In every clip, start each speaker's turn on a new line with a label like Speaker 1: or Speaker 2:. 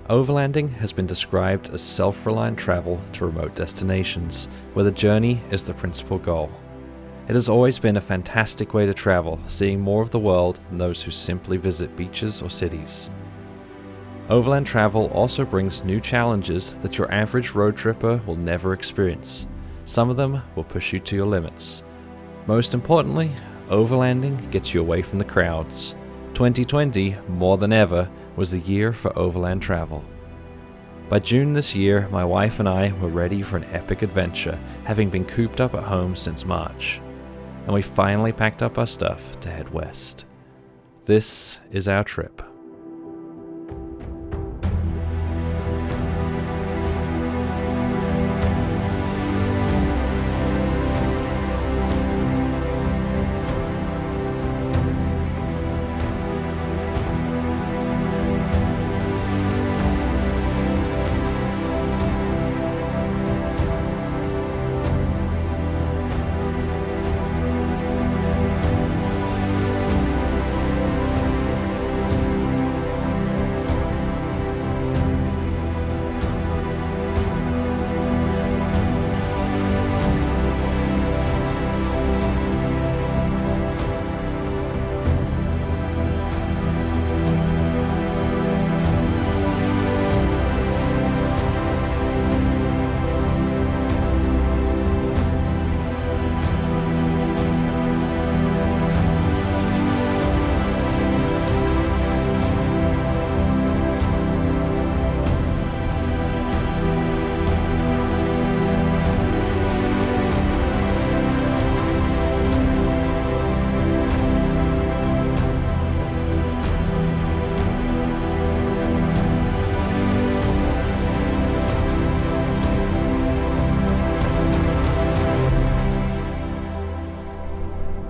Speaker 1: Overlanding has been described as self-reliant travel to remote destinations, where the journey is the principal goal. It has always been a fantastic way to travel, seeing more of the world than those who simply visit beaches or cities. Overland travel also brings new challenges that your average road tripper will never experience. Some of them will push you to your limits. Most importantly, overlanding gets you away from the crowds. 2020, more than ever, was the year for overland travel. By June this year, my wife and I were ready for an epic adventure, having been cooped up at home since March. And we finally packed up our stuff to head west. This is our trip.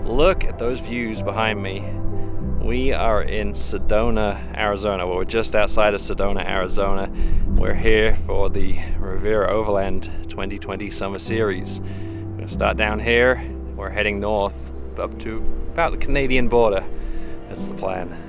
Speaker 1: Look at those views behind me. We are in Sedona, Arizona. Well, we're just outside of Sedona, Arizona. We're here for the Revere Overland 2020 Summer Series. We're going to start down here. We're heading north up to about the Canadian border. That's the plan.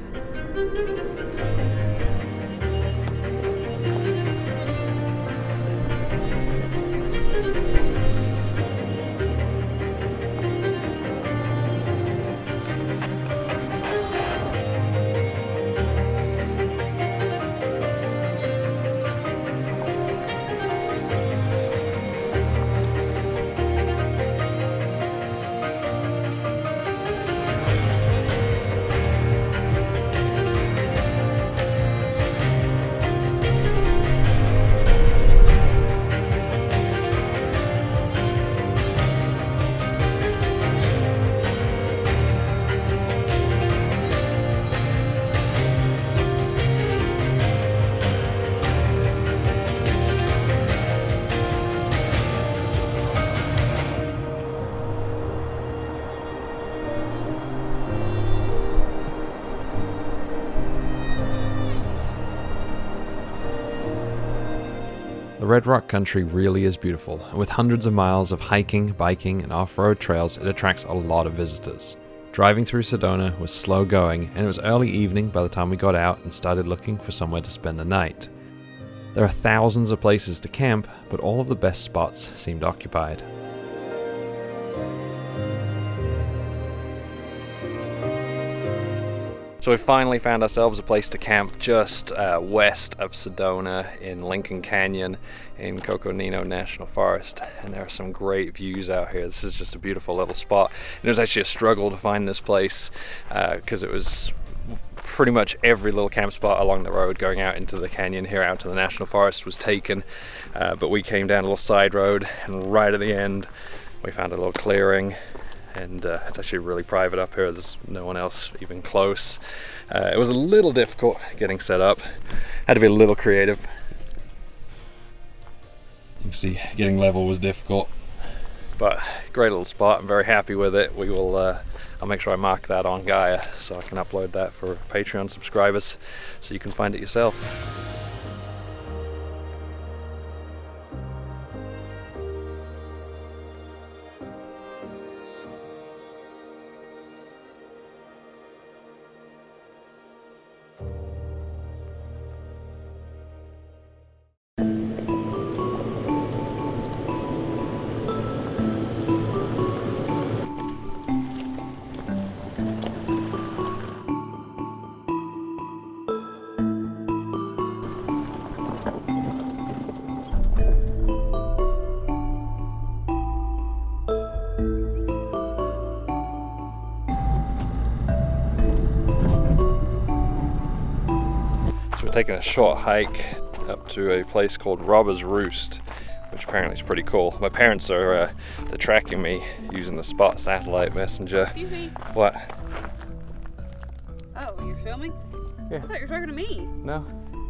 Speaker 1: The Red Rock country really is beautiful, and with hundreds of miles of hiking, biking, and off-road trails, it attracts a lot of visitors. Driving through Sedona was slow going, and it was early evening by the time we got out and started looking for somewhere to spend the night. There are thousands of places to camp, but all of the best spots seemed occupied. So we finally found ourselves a place to camp just west of Sedona in Lincoln Canyon in Coconino National Forest, and there are some great views out here. This is just a beautiful little spot, and it was actually a struggle to find this place because it was pretty much every little camp spot along the road going out into the canyon here out to the national forest was taken, but we came down a little side road, and right at the end we found a little clearing. And it's actually really private up here. There's no one else even close. It was a little difficult getting set up. Had to be a little creative. You can see getting level was difficult, but great little spot. I'm very happy with it. We will. I'll make sure I mark that on Gaia so I can upload that for Patreon subscribers, so you can find it yourself. taking a short hike up to a place called Robber's Roost, which apparently is pretty cool. My parents are they're tracking me using the Spot satellite messenger.
Speaker 2: Excuse me.
Speaker 1: What?
Speaker 2: Oh, you're filming?
Speaker 1: Yeah.
Speaker 2: I thought you were talking to me.
Speaker 1: No.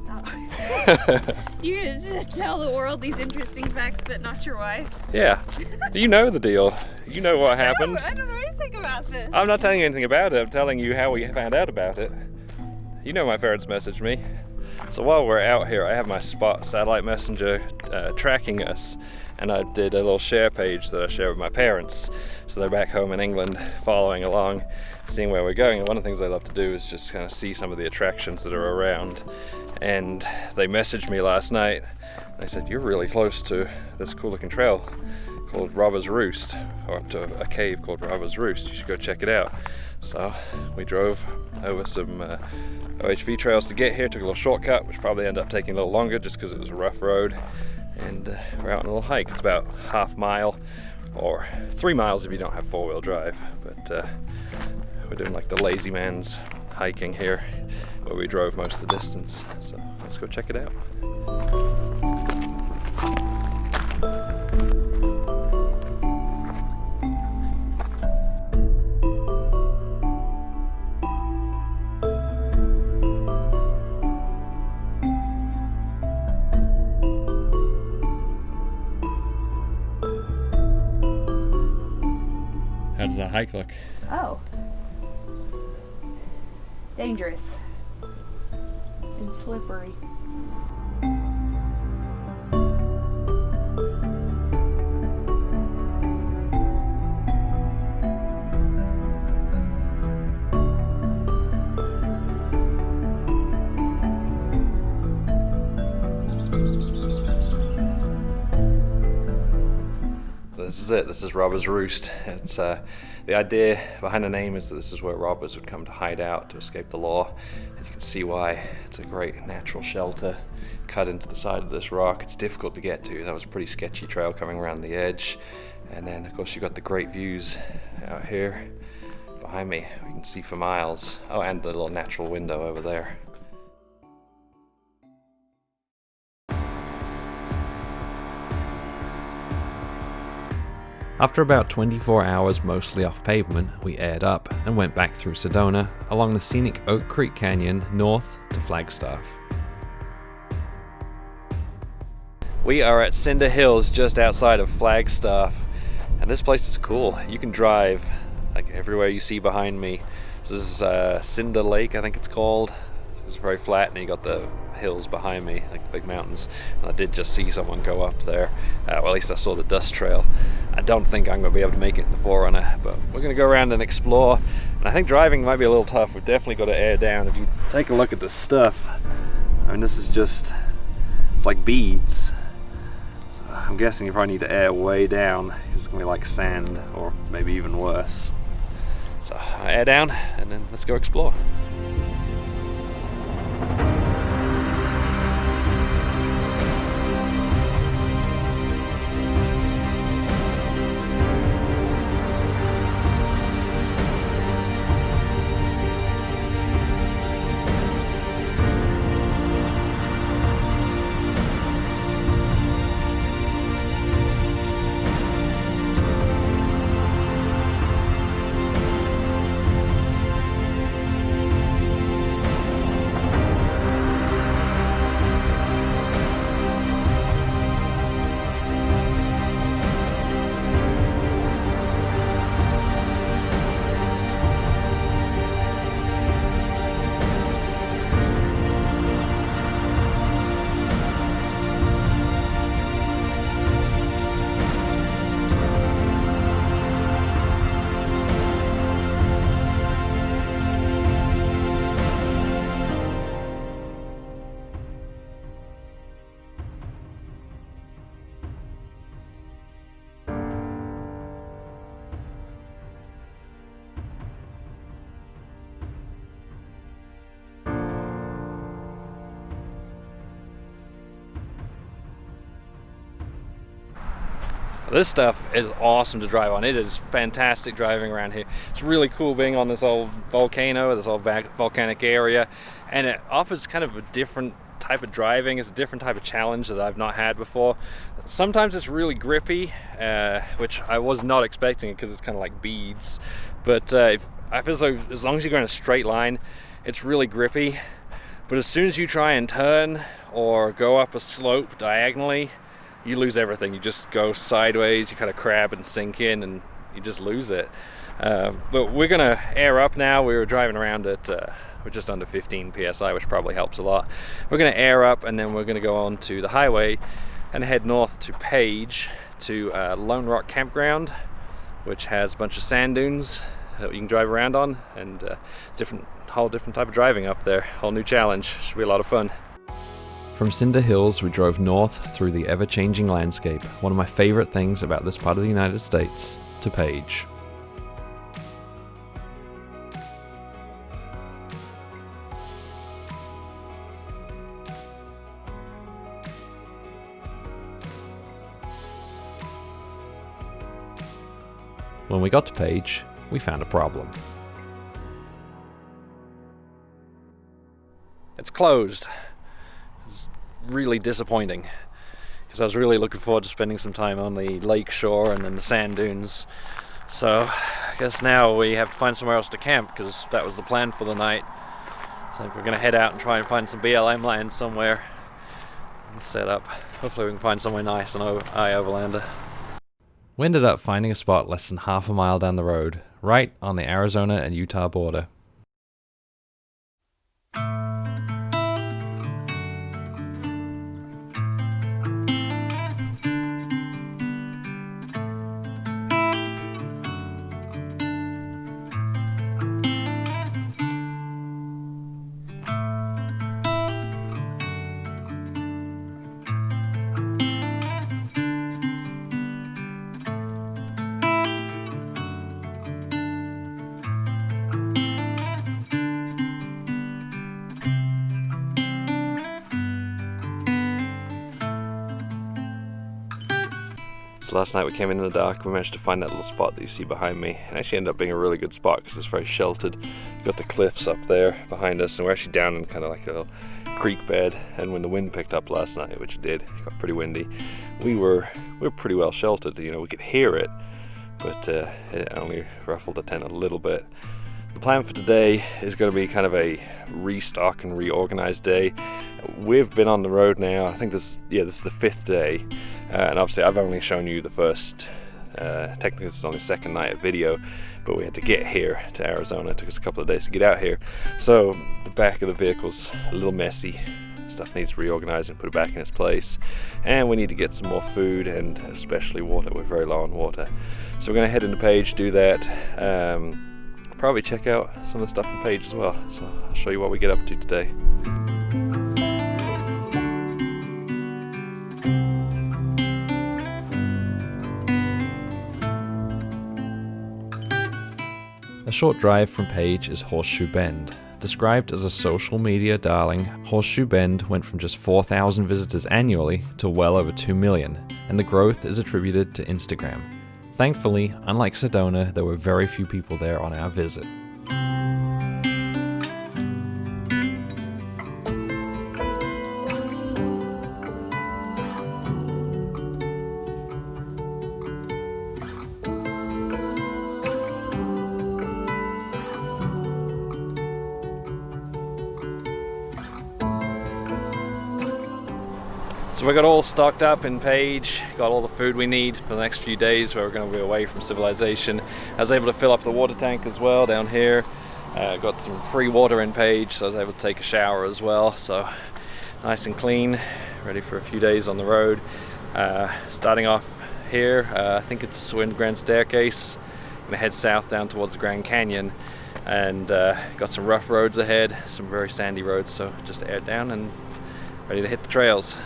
Speaker 2: Oh. You're gonna tell the world these interesting facts, but not your wife?
Speaker 1: Yeah. You know the deal. You know what happened.
Speaker 2: No, I don't know anything about this.
Speaker 1: I'm not telling you anything about it. I'm telling you how we found out about it. You know my parents messaged me. So while we're out here, I have my Spot satellite messenger tracking us, and I did a little share page that I share with my parents. So they're back home in England following along, seeing where we're going. And one of the things they love to do is just kind of see some of the attractions that are around. And they messaged me last night. They said, you're really close to this cool looking trail called Robber's Roost, or up to a cave called Robber's Roost. You should go check it out. So we drove over some OHV trails to get here, took a little shortcut, which probably ended up taking a little longer just because it was a rough road. And we're out on a little hike. It's about half mile or 3 miles if you don't have four-wheel drive. But we're doing like the lazy man's hiking here, where we drove most of the distance. So let's go check it out. How does that hike look?
Speaker 2: Oh. Dangerous. And slippery.
Speaker 1: This is it. This is Robber's Roost. It's the idea behind the name is that this is where robbers would come to hide out to escape the law. And you can see why. It's a great natural shelter cut into the side of this rock. It's difficult to get to. That was a pretty sketchy trail coming around the edge. And then of course you've got the great views out here behind me. We can see for miles. Oh, and the little natural window over there. After about 24 hours mostly off pavement, we aired up and went back through Sedona along the scenic Oak Creek Canyon north to Flagstaff. We are at Cinder Hills just outside of Flagstaff, and this place is cool. You can drive like everywhere you see behind me. This is Cinder Lake, I think it's called. It's very flat, and you got the hills behind me, like big mountains. And I did just see someone go up there. Well, at least I saw the dust trail. I don't think I'm going to be able to make it in the Forerunner, but we're going to go around and explore. And I think driving might be a little tough. We've definitely got to air down. If you take a look at this stuff, I mean, this is just, it's like beads. So I'm guessing you probably need to air way down. It's going to be like sand, or maybe even worse. So air down, and then let's go explore. This stuff is awesome to drive on. It is fantastic driving around here. It's really cool being on this old volcano, this old volcanic area, and it offers kind of a different type of driving. It's a different type of challenge that I've not had before. Sometimes it's really grippy, which I was not expecting because it's kind of like beads, but I feel so as long as you go in a straight line, it's really grippy. But as soon as you try and turn or go up a slope diagonally, you lose everything. You just go sideways, you kind of crab and sink in, and you just lose it. But we're gonna air up now. We were driving around at we're just under 15 psi, which probably helps a lot. We're gonna air up, and then we're gonna go on to the highway and head north to Page to Lone Rock Campground, which has a bunch of sand dunes that you can drive around on, and whole different type of driving up there. Whole new challenge. Should be a lot of fun.
Speaker 3: From Cinder Hills, we drove north through the ever-changing landscape, one of my favorite things about this part of the United States, to Page. When we got to Page, we found a problem.
Speaker 1: It's closed. It's really disappointing because I was really looking forward to spending some time on the lake shore and then the sand dunes. So I guess now we have to find somewhere else to camp because that was the plan for the night. So we're going to head out and try and find some BLM land somewhere and set up. Hopefully we can find somewhere nice on Overlander.
Speaker 3: We ended up finding a spot less than half a mile down the road, right on the Arizona and Utah border.
Speaker 1: So last night we came in the dark. We managed to find that little spot that you see behind me. It actually ended up being a really good spot because it's very sheltered. You've got the cliffs up there behind us, and we're actually down in kind of like a little creek bed. And when the wind picked up last night, which it did, it got pretty windy, we were pretty well sheltered. You know, we could hear it, but it only ruffled the tent a little bit. The plan for today is going to be kind of a restock and reorganize day. We've been on the road now, I think this is the 5th day, and obviously I've only shown you the first, technically this is only the second night of video, but we had to get here to Arizona. It took us a couple of days to get out here, so the back of the vehicle's a little messy. Stuff needs reorganized and put it back in its place, and we need to get some more food and especially water. We're very low on water, so we're going to head into Page, do that. Probably check out some of the stuff on Page as well, so I'll show you what we get up to today.
Speaker 3: A short drive from Page is Horseshoe Bend. Described as a social media darling, Horseshoe Bend went from just 4,000 visitors annually to well over 2 million, and the growth is attributed to Instagram. Thankfully, unlike Sedona, there were very few people there on our visit.
Speaker 1: So we got all stocked up in Page, got all the food we need for the next few days where we're going to be away from civilization. I was able to fill up the water tank as well down here. Got some free water in Page, so I was able to take a shower as well. So nice and clean, ready for a few days on the road. Starting off here, I think we're in the Grand Staircase. I'm going to head south down towards the Grand Canyon, and got some rough roads ahead, some very sandy roads, so just aired down and ready to hit the trails.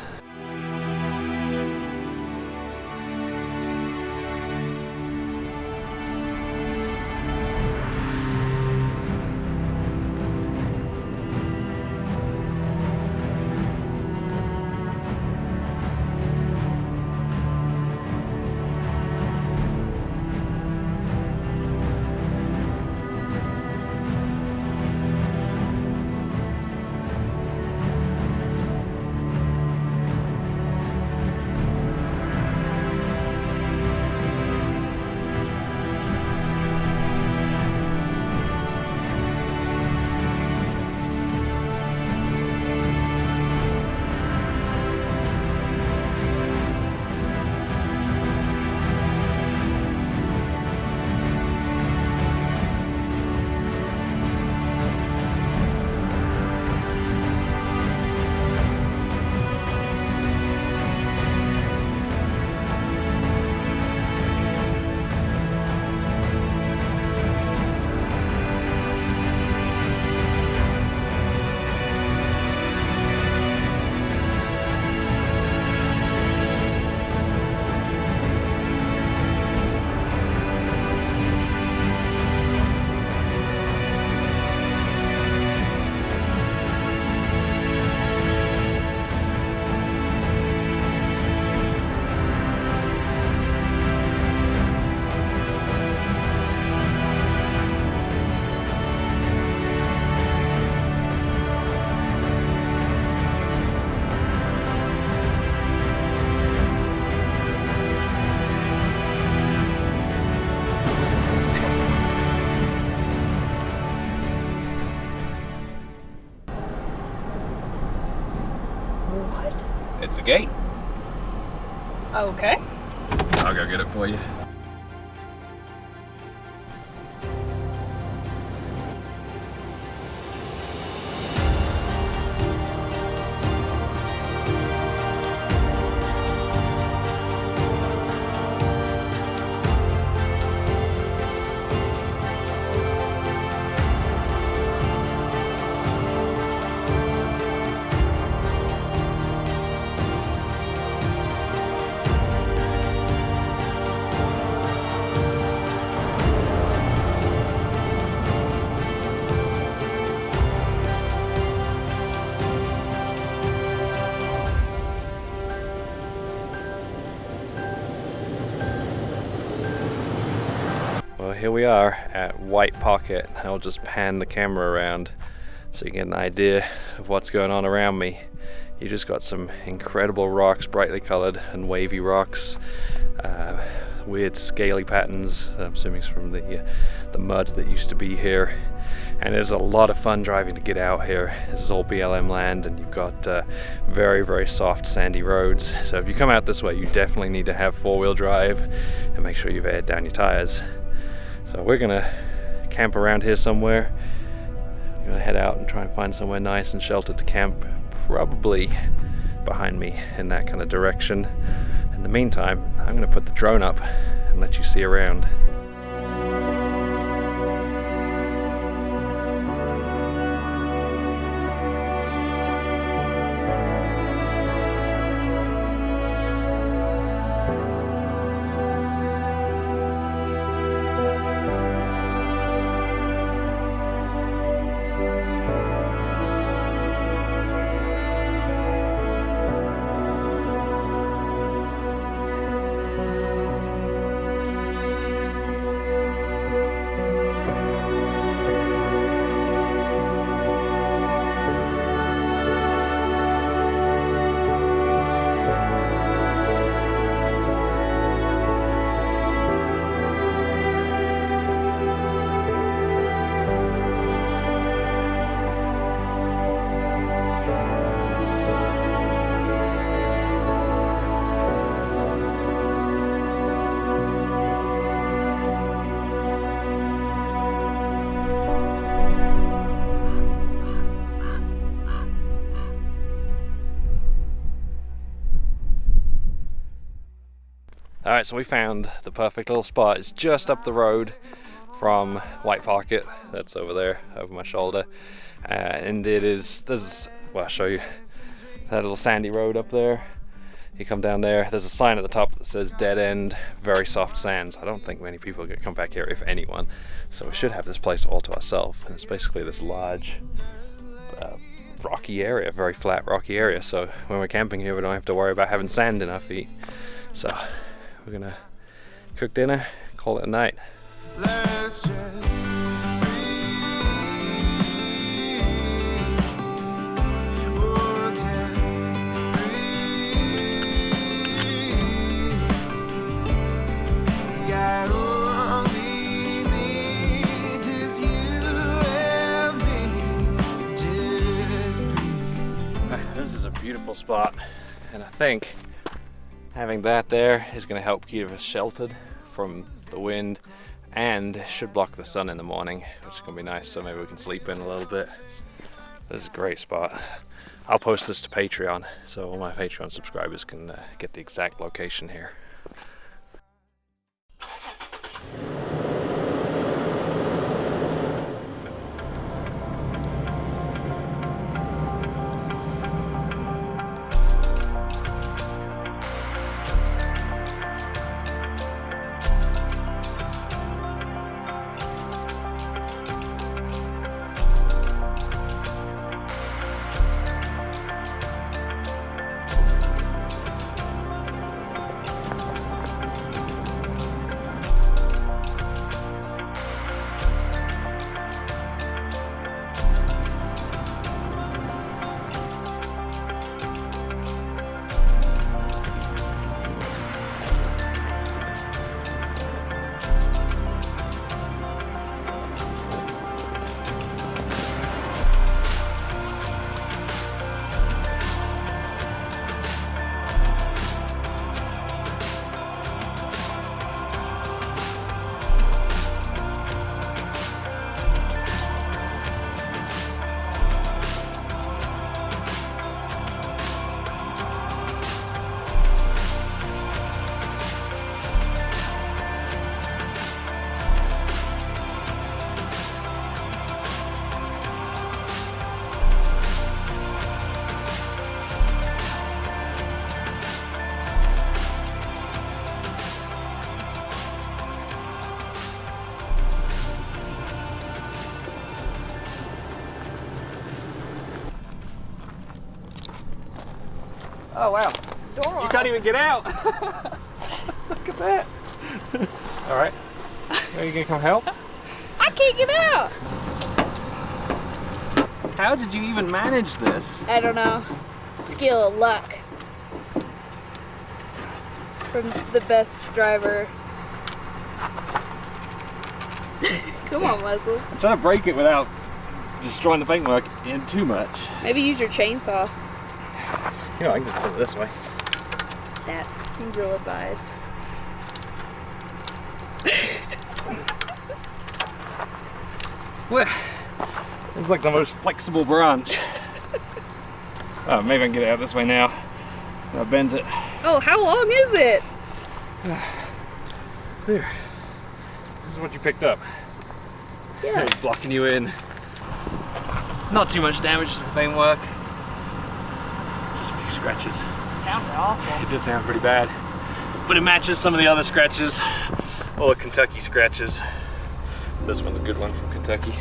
Speaker 2: What?
Speaker 3: It's a gate.
Speaker 2: Okay.
Speaker 3: I'll go get it for you. Well, here we are at White Pocket. I'll just pan the camera around so you get an idea of what's going on around me. You just got some incredible rocks, brightly colored and wavy rocks, weird scaly patterns. I'm assuming it's from the mud that used to be here. And it's a lot of fun driving to get out here. This is all BLM land, and you've got very, very soft sandy roads. So if you come out this way, you definitely need to have four-wheel drive and make sure you've aired down your tires. So we're gonna camp around here somewhere. I'm gonna head out and try and find somewhere nice and sheltered to camp, probably behind me in that kind of direction. In the meantime, I'm gonna put the drone up and let you see around. Alright, so we found the perfect little spot. It's just up the road from White Pocket. That's over there, over my shoulder. And well, I'll show you that little sandy road up there. You come down there, there's a sign at the top that says dead end, very soft sands. I don't think many people are going to come back here, if anyone. So we should have this place all to ourselves. And it's basically this large rocky area, very flat rocky area. So when we're camping here, we don't have to worry about having sand in our feet. So we're gonna cook dinner, call it a night.
Speaker 4: Let's just
Speaker 3: This is a beautiful spot, and I think having that there is going to help keep us sheltered from the wind, and should block the sun in the morning, which is going to be nice, so maybe we can sleep in a little bit. This is a great spot. I'll post this to Patreon, so all my Patreon subscribers can get the exact location here. Oh wow.
Speaker 2: Door
Speaker 3: You can't even get out. Look at that. All right. Are you gonna come help?
Speaker 2: I can't get out.
Speaker 3: How did you even manage this?
Speaker 2: I don't know. Skill, luck. From the best driver. Come on, Wessels.
Speaker 3: I'm trying to break it without destroying the paintwork in too much.
Speaker 2: Maybe use your chainsaw.
Speaker 3: You know, I can just put it this way.
Speaker 2: That seems ill-advised.
Speaker 3: What? It's like the most flexible branch. Oh, maybe I can get it out this way now. I'll bend it.
Speaker 2: Oh, how long is it?
Speaker 3: There. This is what you picked up.
Speaker 2: Yeah.
Speaker 3: It's blocking you in. Not too much damage to the paintwork. Just a few scratches.
Speaker 2: Sounded awful.
Speaker 3: It did sound pretty bad. But it matches some of the other scratches. All the Kentucky scratches. This one's a good one from Kentucky.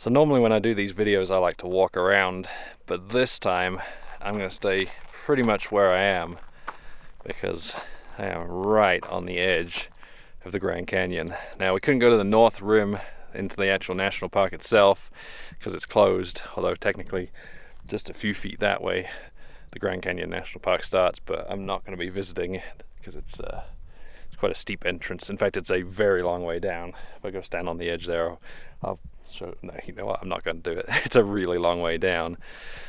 Speaker 3: So normally when I do these videos I like to walk around, but this time I'm going to stay pretty much where I am because I am right on the edge of the Grand Canyon. Now we couldn't go to the north rim into the actual national park itself because it's closed, although technically just a few feet that way the Grand Canyon National Park starts, but I'm not going to be visiting it because it's quite a steep entrance. In fact, it's a very long way down. If I go stand on the edge there, I'll show, no, you know what, I'm not going to do it. It's a really long way down.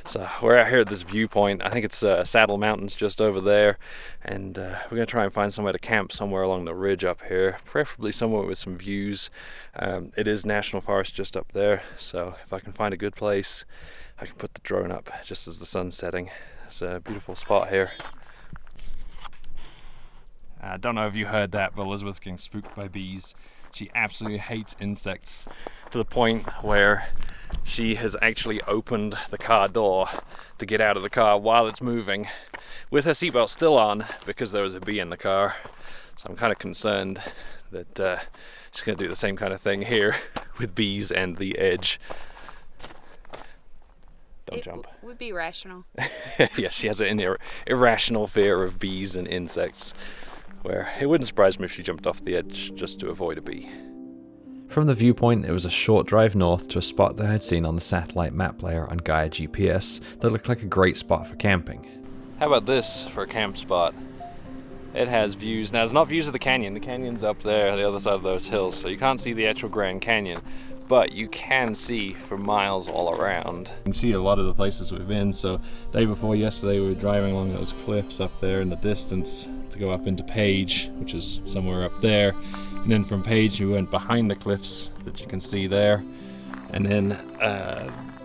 Speaker 3: So we're out here at this viewpoint. I think it's Saddle Mountains just over there, and we're going to try and find somewhere to camp somewhere along the ridge up here, preferably somewhere with some views. It is national forest just up there, so if I can find a good place, I can put the drone up just as the sun's setting. It's a beautiful spot here. I don't know if you heard that, but Elizabeth's getting spooked by bees. She absolutely hates insects to the point where she has actually opened the car door to get out of the car while it's moving with her seatbelt still on because there was a bee in the car. So I'm kind of concerned that she's going to do the same kind of thing here with bees and the edge. Don't jump.
Speaker 2: It would be rational.
Speaker 3: Yes, she has an irrational fear of bees and insects, where it wouldn't surprise me if she jumped off the edge just to avoid a bee.
Speaker 1: From the viewpoint, it was a short drive north to a spot that I had seen on the satellite map player on Gaia GPS that looked like a great spot for camping.
Speaker 3: How about this for a camp spot? It has views. Now, it's not views of the canyon. The canyon's up there on the other side of those hills, so you can't see the actual Grand Canyon, but you can see for miles all around. You can see a lot of the places we've been. So day before yesterday we were driving along those cliffs up there in the distance to go up into Page, which is somewhere up there, and then from Page we went behind the cliffs that you can see there, and then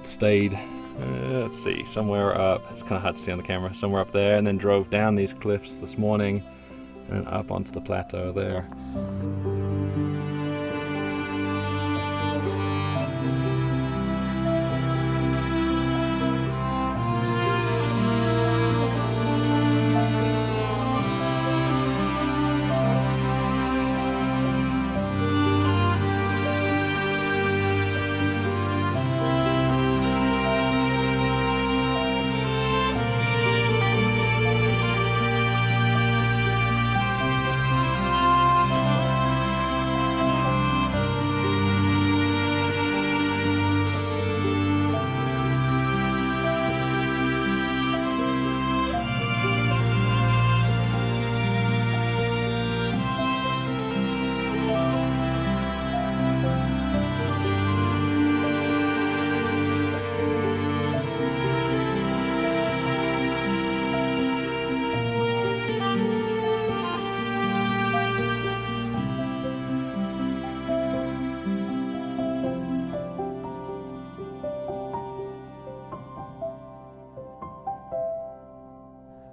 Speaker 3: stayed let's see, somewhere up, it's kind of hard to see on the camera, somewhere up there, and then drove down these cliffs this morning and up onto the plateau there.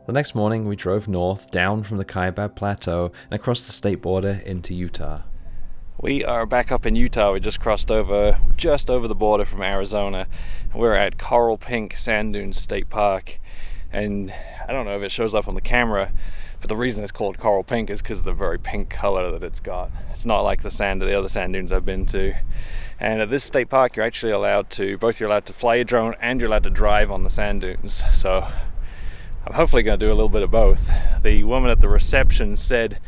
Speaker 3: The next morning, we drove north, down from the Kaibab Plateau, and across the state border into Utah. We are back up in Utah. We just crossed over, just over the border from Arizona. We're at Coral Pink Sand Dunes State Park, and I don't know if it shows up on the camera, but the reason it's called Coral Pink is because of the very pink color that it's got. It's not like the other sand dunes I've been to. And at this state park, you're actually allowed to, you're allowed to fly your drone and you're allowed to drive on the sand dunes. So I'm hopefully going to do a little bit of both. The woman at the reception said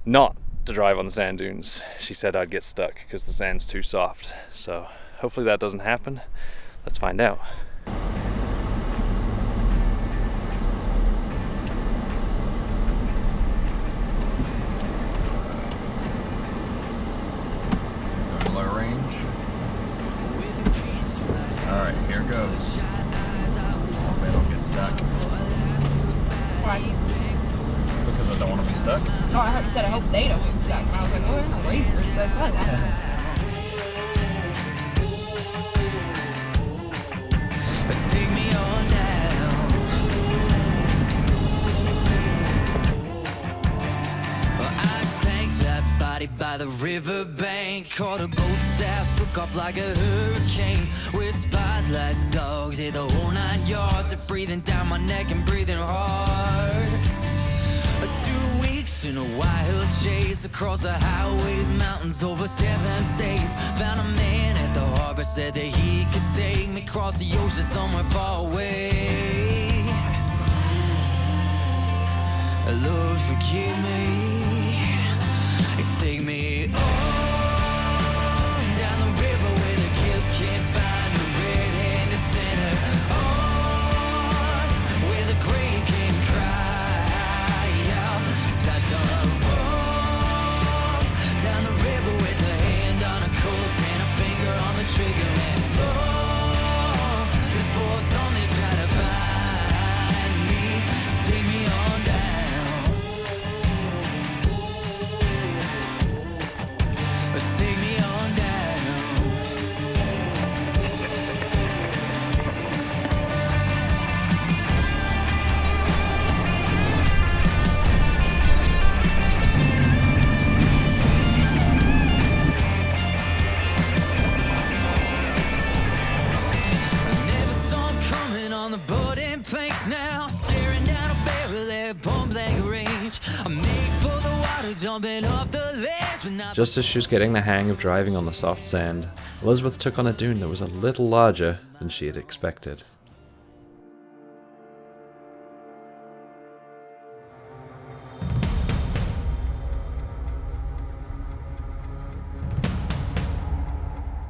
Speaker 3: not to drive on the sand dunes. She said I'd get stuck because the sand's too soft. So hopefully that doesn't happen. Let's find out. Low range. Alright, here goes. Hope I don't get stuck.
Speaker 2: Why?
Speaker 3: Because I don't want to be stuck?
Speaker 2: No, I heard you said I hope they don't get stuck. And I was like, oh, they're not lasers. He's like, what?
Speaker 5: Take me on down. Well, I sank that body by the riverbank. Caught a boat south, took off like a hurricane. With spotlights, dogs, hit the whole 9 yards. Of breathing down my neck and breathing hard. 2 weeks in a wild chase across the highways, mountains, over 7 states. Found a man at the harbor, said that he could take me across the ocean somewhere far away. Lord, forgive me. Take me on down the river where the kids can't find a red-handed sinner. On where the grave can cry out, 'cause I done wrong. Down the river with a hand on a coat and a finger on the trigger, and long before dawn they try to find me. So take me on down. Take me on down. I never saw him coming on the boarding planks now, staring down a barrel at point blank range. I made for the water, jumping off the ledge, but not.
Speaker 3: Just as she was getting the hang of driving on the soft sand, Elizabeth took on a dune that was a little larger than she had expected.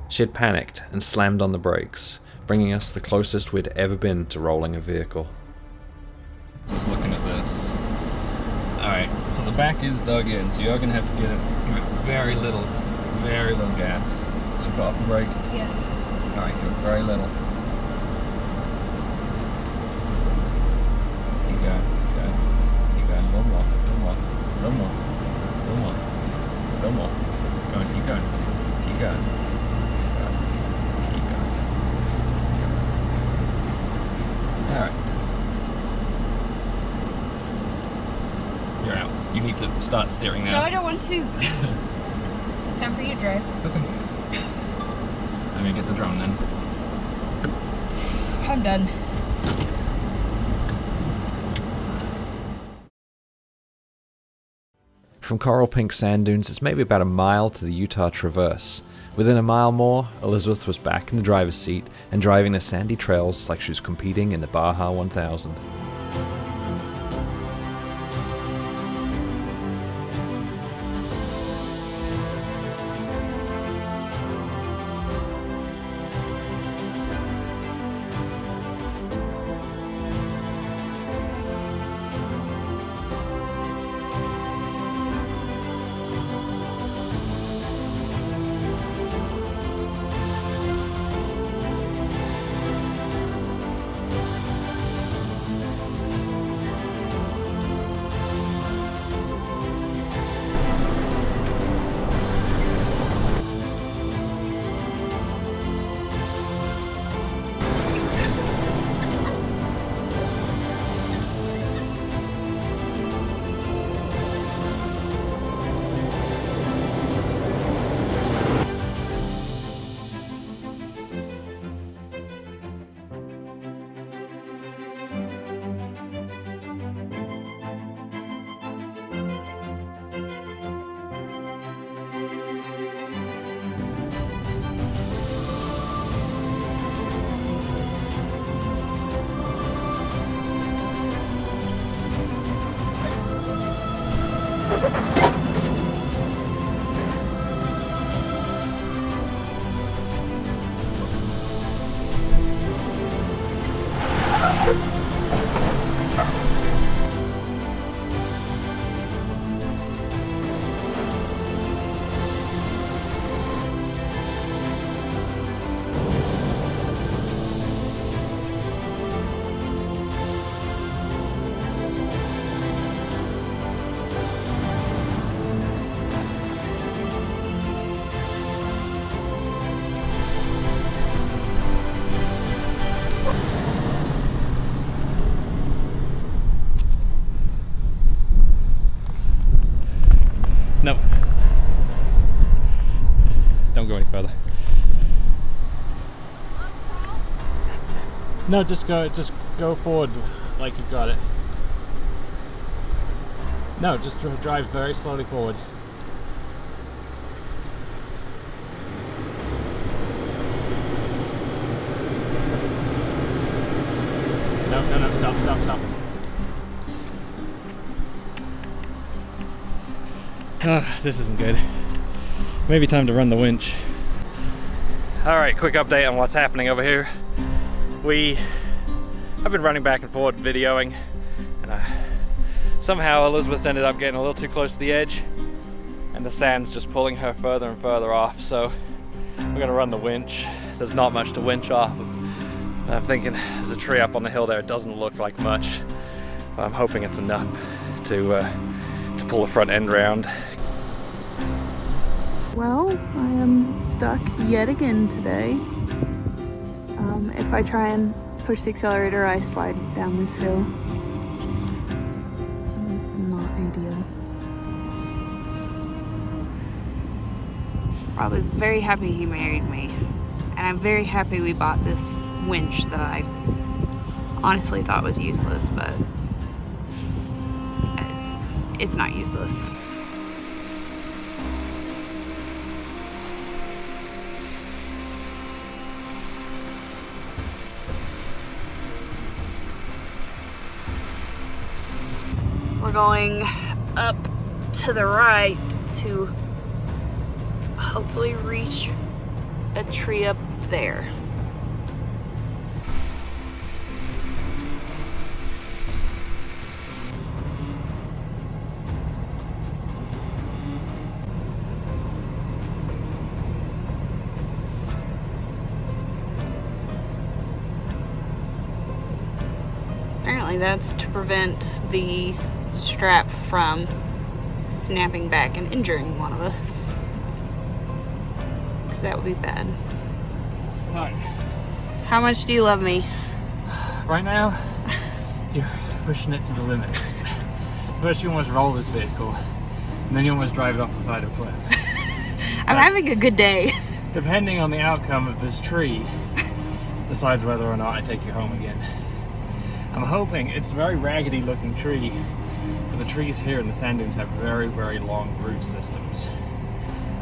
Speaker 3: She had panicked and slammed on the brakes, bringing us the closest we'd ever been to rolling a vehicle. Just looking at this. Alright, so the back is dug in, so you're going to have to give it very little gas. Should put off the brake?
Speaker 2: Yes.
Speaker 3: Alright, give it very little. Keep going, keep going. Keep going, a little more, a little more, a little more, a little more, a little more. Keep going, keep going, keep going. Keep going. Alright. You're out. You need to start steering now.
Speaker 2: No, I don't want to. Time for you to drive.
Speaker 3: Okay. Let me get the drone then.
Speaker 2: I'm done.
Speaker 3: From Coral Pink Sand Dunes, it's maybe about a mile to the Utah Traverse. Within a mile more, Elizabeth was back in the driver's seat and driving the sandy trails like she was competing in the Baja 1000. No. Don't go any further. No, just go forward like you've got it. No, just drive very slowly forward. No, stop. This isn't good. Maybe time to run the winch. Alright, quick update on what's happening over here. I've been running back and forth videoing, and somehow Elizabeth's ended up getting a little too close to the edge, and the sand's just pulling her further and further off, so we're gonna run the winch. There's not much to winch off. I'm thinking there's a tree up on the hill there. It doesn't look like much, but I'm hoping it's enough to pull the front end round.
Speaker 2: Well, I am stuck yet again today. If I try and push the accelerator, I slide down this hill. It's not ideal. Rob is very happy he married me, and I'm very happy we bought this winch that I honestly thought was useless, but it's not useless. We're going up to the right to hopefully reach a tree up there. Apparently that's to prevent the strap from snapping back and injuring one of us. Because that would be bad.
Speaker 3: Alright.
Speaker 2: How much do you love me?
Speaker 3: Right now, you're pushing it to the limits. First you almost roll this vehicle, and then you almost drive it off the side of a cliff.
Speaker 2: I'm having a good day.
Speaker 3: Depending on the outcome of this tree, decides whether or not I take you home again. I'm hoping, it's a very raggedy looking tree, but the trees here in the sand dunes have very, very long root systems.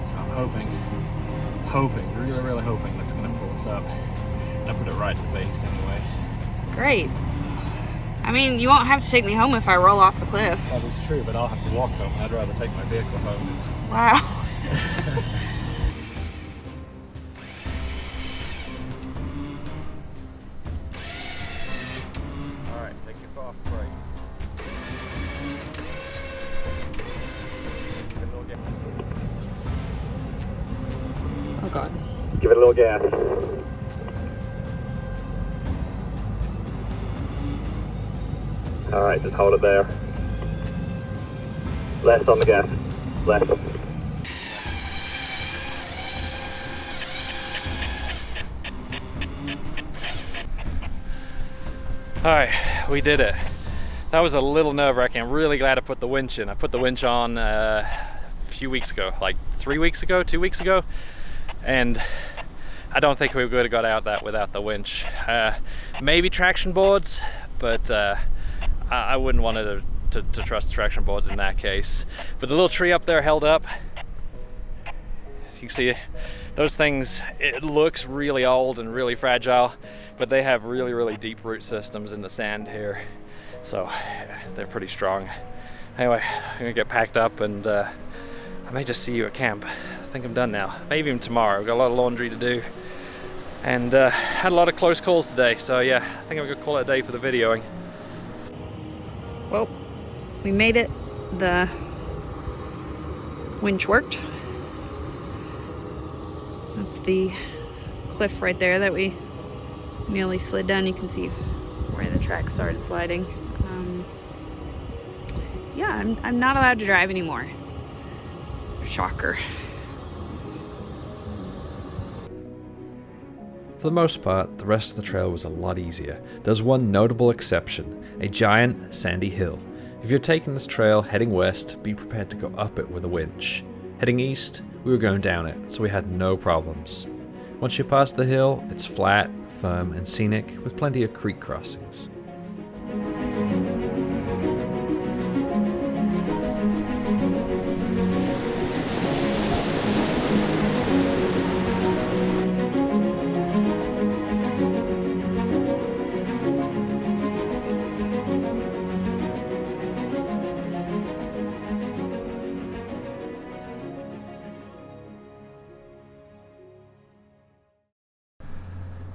Speaker 3: So I'm hoping, really hoping that's gonna pull us up. And I put it right at the base anyway.
Speaker 2: Great. I mean, you won't have to take me home if I roll off the cliff.
Speaker 3: That is true, but I'll have to walk home. I'd rather take my vehicle home.
Speaker 2: Wow.
Speaker 3: Alright, take your foot off the brake. Give it a little gas.
Speaker 2: Oh God.
Speaker 3: Give it a little gas. Alright, just hold it there. Less on the gas. Less. Alright, we did it. That was a little nerve-wracking. I'm really glad I put the winch in. I put the winch on a few weeks ago, like 3 weeks ago, 2 weeks ago, and I don't think we would have got out that without the winch. Maybe traction boards, but I wouldn't want to trust traction boards in that case. But the little tree up there held up. You can see those things, it looks really old and really fragile, but they have really, really deep root systems in the sand here. So they're pretty strong. Anyway, I'm gonna get packed up and I may just see you at camp. I think I'm done now. Maybe even tomorrow. I've got a lot of laundry to do. And had a lot of close calls today, so yeah, I think I'm gonna call it a day for the videoing.
Speaker 2: Well, we made it. The winch worked. That's the cliff right there that we nearly slid down. You can see where the track started sliding. Yeah, I'm not allowed to drive anymore. Shocker.
Speaker 1: For the most part, the rest of the trail was a lot easier. There's one notable exception, a giant sandy hill. If you're taking this trail heading west, be prepared to go up it with a winch. Heading east, we were going down it, so we had no problems. Once you pass the hill, it's flat, firm, and scenic, with plenty of creek crossings.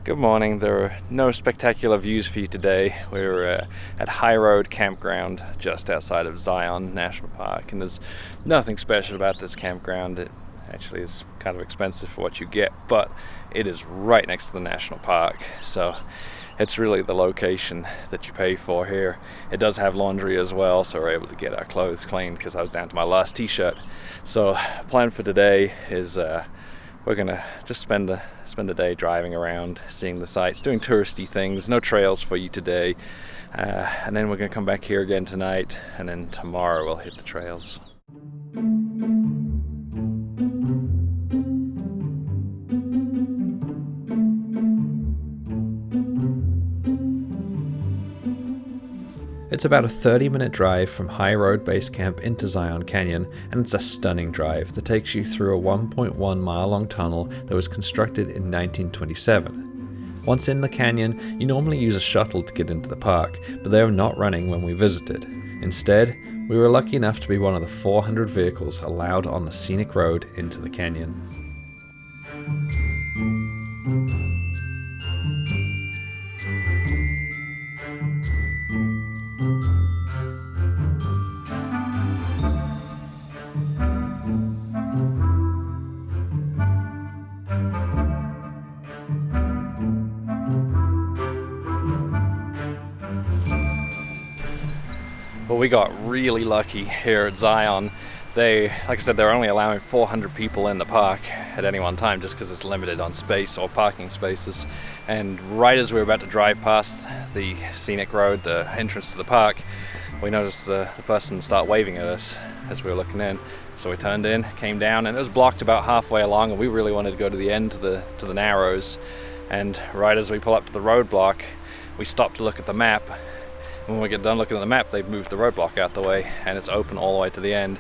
Speaker 3: Good morning. There are no spectacular views for you today. We're at High Road Campground just outside of Zion National Park, and there's nothing special about this campground. It actually is kind of expensive for what you get, but it is right next to the national park, so it's really the location that you pay for here. It does have laundry as well, so we're able to get our clothes cleaned because I was down to my last t-shirt. So plan for today is we're gonna just spend the day driving around, seeing the sights, doing touristy things. No trails for you today, and then we're gonna come back here again tonight, and then tomorrow we'll hit the trails.
Speaker 1: It's about a 30-minute drive from High Road Base Camp into Zion Canyon, and it's a stunning drive that takes you through a 1.1 mile long tunnel that was constructed in 1927. Once in the canyon, you normally use a shuttle to get into the park, but they are not running when we visited. Instead, we were lucky enough to be one of the 400 vehicles allowed on the scenic road into the canyon.
Speaker 3: Well, we got really lucky here at Zion. Like I said, they're only allowing 400 people in the park at any one time just because it's limited on space or parking spaces. And right as we were about to drive past the scenic road, the entrance to the park, we noticed the person start waving at us as we were looking in. So we turned in, came down, and it was blocked about halfway along, and we really wanted to go to the end, to the narrows. And right as we pull up to the roadblock, we stop to look at the map. When we get done looking at the map, they've moved the roadblock out the way, and it's open all the way to the end.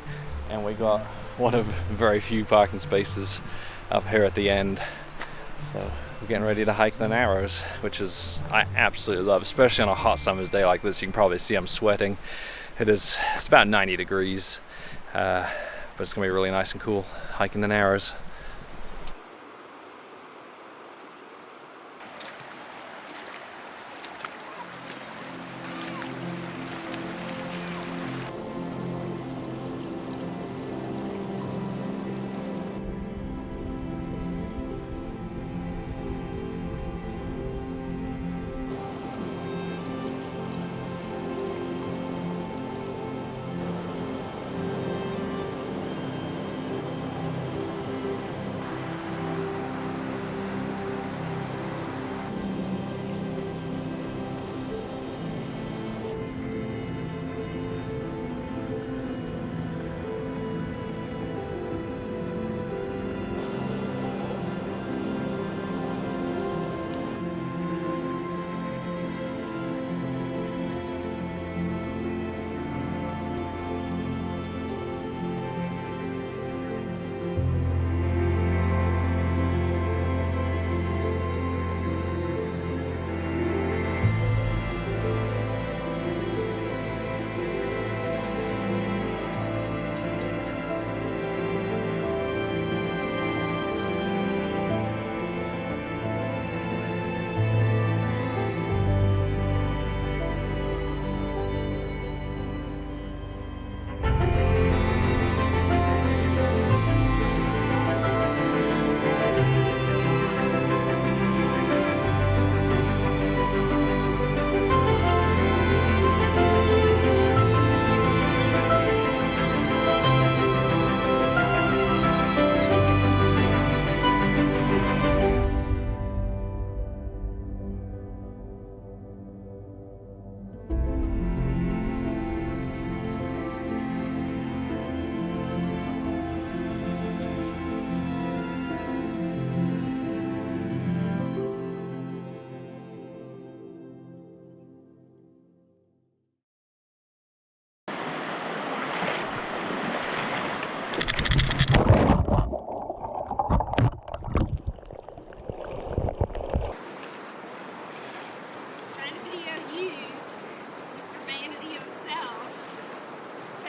Speaker 3: And we got one of very few parking spaces up here at the end. So we're getting ready to hike the Narrows, which I absolutely love, especially on a hot summer's day like this. You can probably see I'm sweating. It's about 90 degrees, but it's gonna be really nice and cool hiking the Narrows.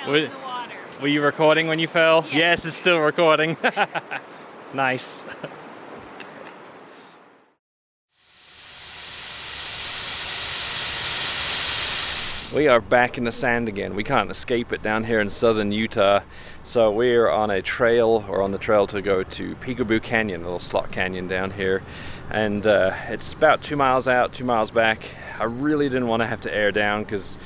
Speaker 3: Were, were you recording when you fell? Yes, it's still recording. Nice. We are back in the sand again. We can't escape it down here in southern Utah. So we're on a trail, or on the trail to go to Peekaboo Canyon, a little slot canyon down here. And it's about 2 miles out, 2 miles back. I really didn't want to have to air down because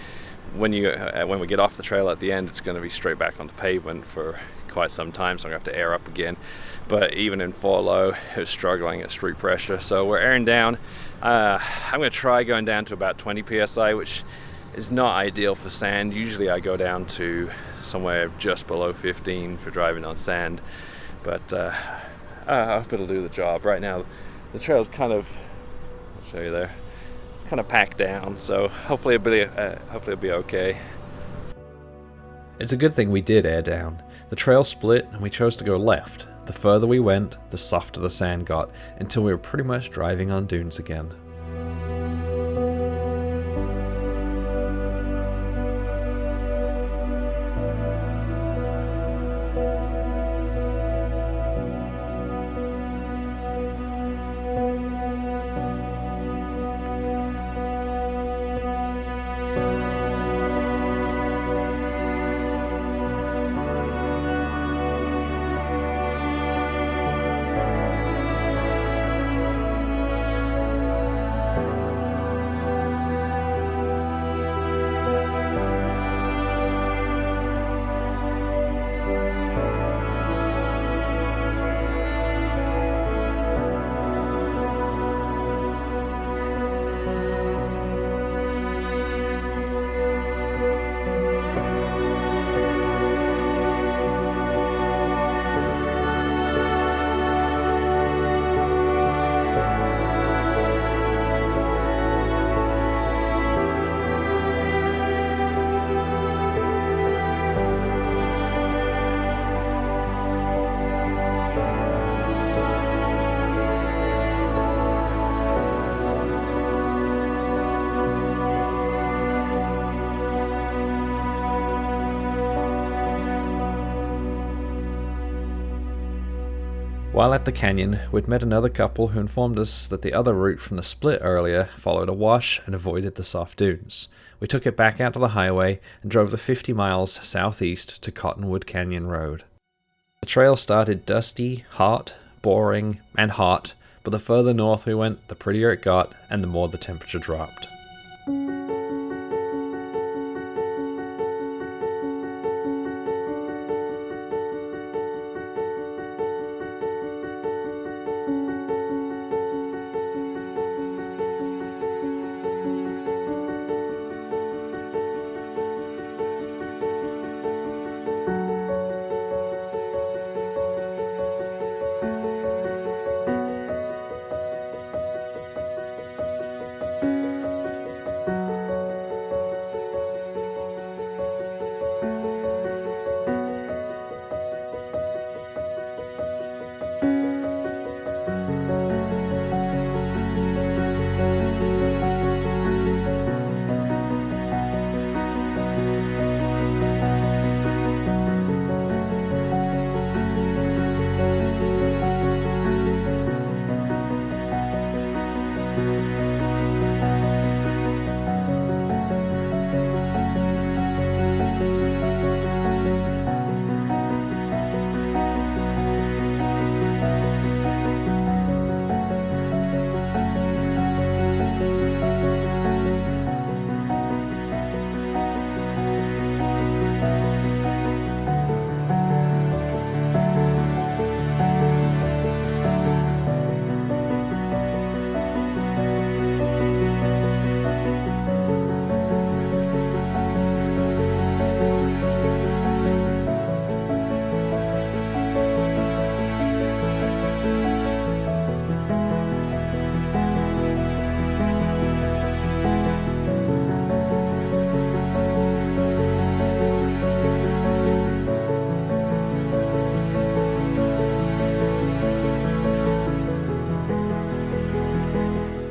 Speaker 3: when we get off the trail at the end, it's going to be straight back onto pavement for quite some time, so I'm going to have to air up again. But even in 4 low, it was struggling at street pressure. So we're airing down. I'm going to try going down to about 20 psi, which is not ideal for sand. Usually I go down to somewhere just below 15 for driving on sand, but I hope it'll do the job. Right now the trail's kind of, I'll show you there, it's kind of packed down, so hopefully it'll be okay.
Speaker 1: It's a good thing we did air down. The trail split and we chose to go left. The further we went, the softer the sand got, until we were pretty much driving on dunes again. While at the canyon, we'd met another couple who informed us that the other route from the split earlier followed a wash and avoided the soft dunes. We took it back out to the highway and drove the 50 miles southeast to Cottonwood Canyon Road. The trail started dusty, hot, boring, and hot, but the further north we went, the prettier it got and the more the temperature dropped.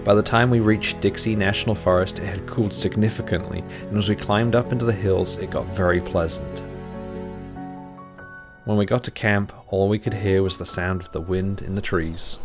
Speaker 1: By the time we reached Dixie National Forest, it had cooled significantly, and as we climbed up into the hills, it got very pleasant.
Speaker 3: When we got to camp, all we could hear was the sound of the wind in the trees.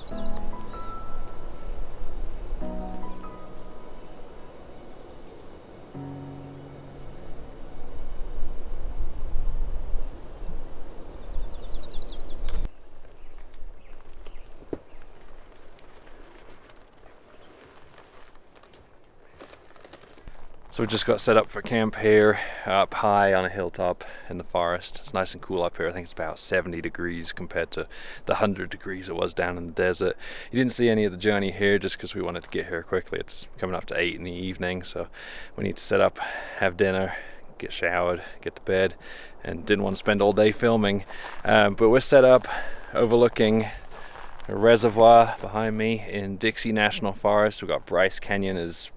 Speaker 3: So we just got set up for camp here, up high on a hilltop in the forest. It's nice and cool up here. I think it's about 70 degrees compared to the 100 degrees it was down in the desert. You didn't see any of the journey here just because we wanted to get here quickly. It's coming up to 8 in the evening, so we need to set up, have dinner, get showered, get to bed, and didn't want to spend all day filming. But we're set up overlooking a reservoir behind me in Dixie National Forest. We've got Bryce Canyon is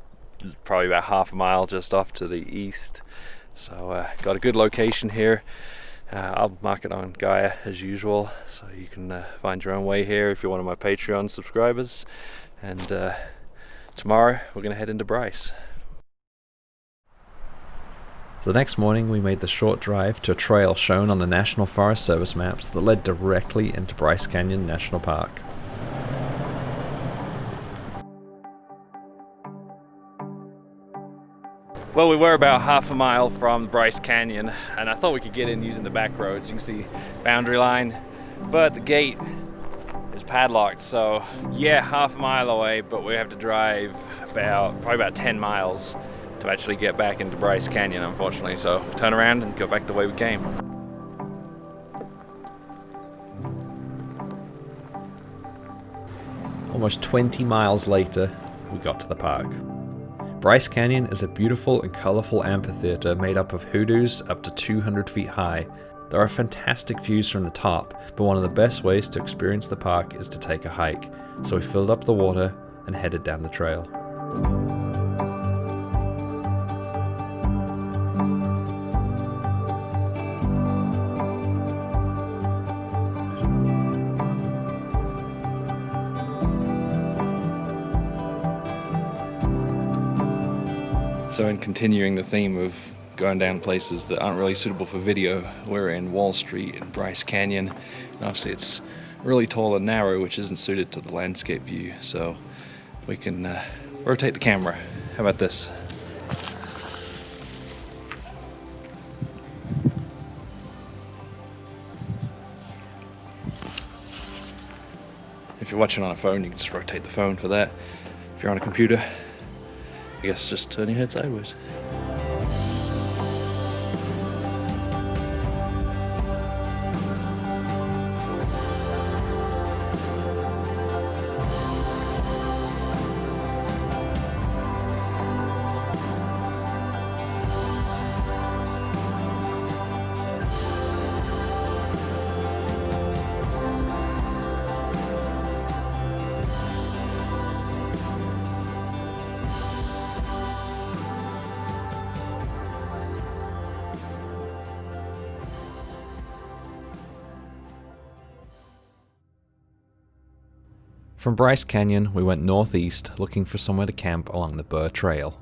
Speaker 3: probably about half a mile just off to the east, so got a good location here. I'll mark it on Gaia as usual, so you can find your own way here if you're one of my Patreon subscribers. And tomorrow we're going to head into Bryce. The next morning we made the short drive to a trail shown on the National Forest Service maps that led directly into Bryce Canyon National Park. Well, we were about half a mile from Bryce Canyon, and I thought we could get in using the back roads. You can see boundary line, but the gate is padlocked, so yeah, half a mile away, but we have to drive probably about 10 miles to actually get back into Bryce Canyon, unfortunately. So turn around and go back the way we came. Almost 20 miles later, we got to the park. Bryce Canyon is a beautiful and colorful amphitheater made up of hoodoos up to 200 feet high. There are fantastic views from the top, but one of the best ways to experience the park is to take a hike. So we filled up the water and headed down the trail. So in continuing the theme of going down places that aren't really suitable for video, we're in Wall Street in Bryce Canyon. And obviously it's really tall and narrow, which isn't suited to the landscape view. So we can rotate the camera. How about this? If you're watching on a phone, you can just rotate the phone for that. If you're on a computer, I guess just turn your head sideways. From Bryce Canyon, we went northeast looking for somewhere to camp along the Burr Trail.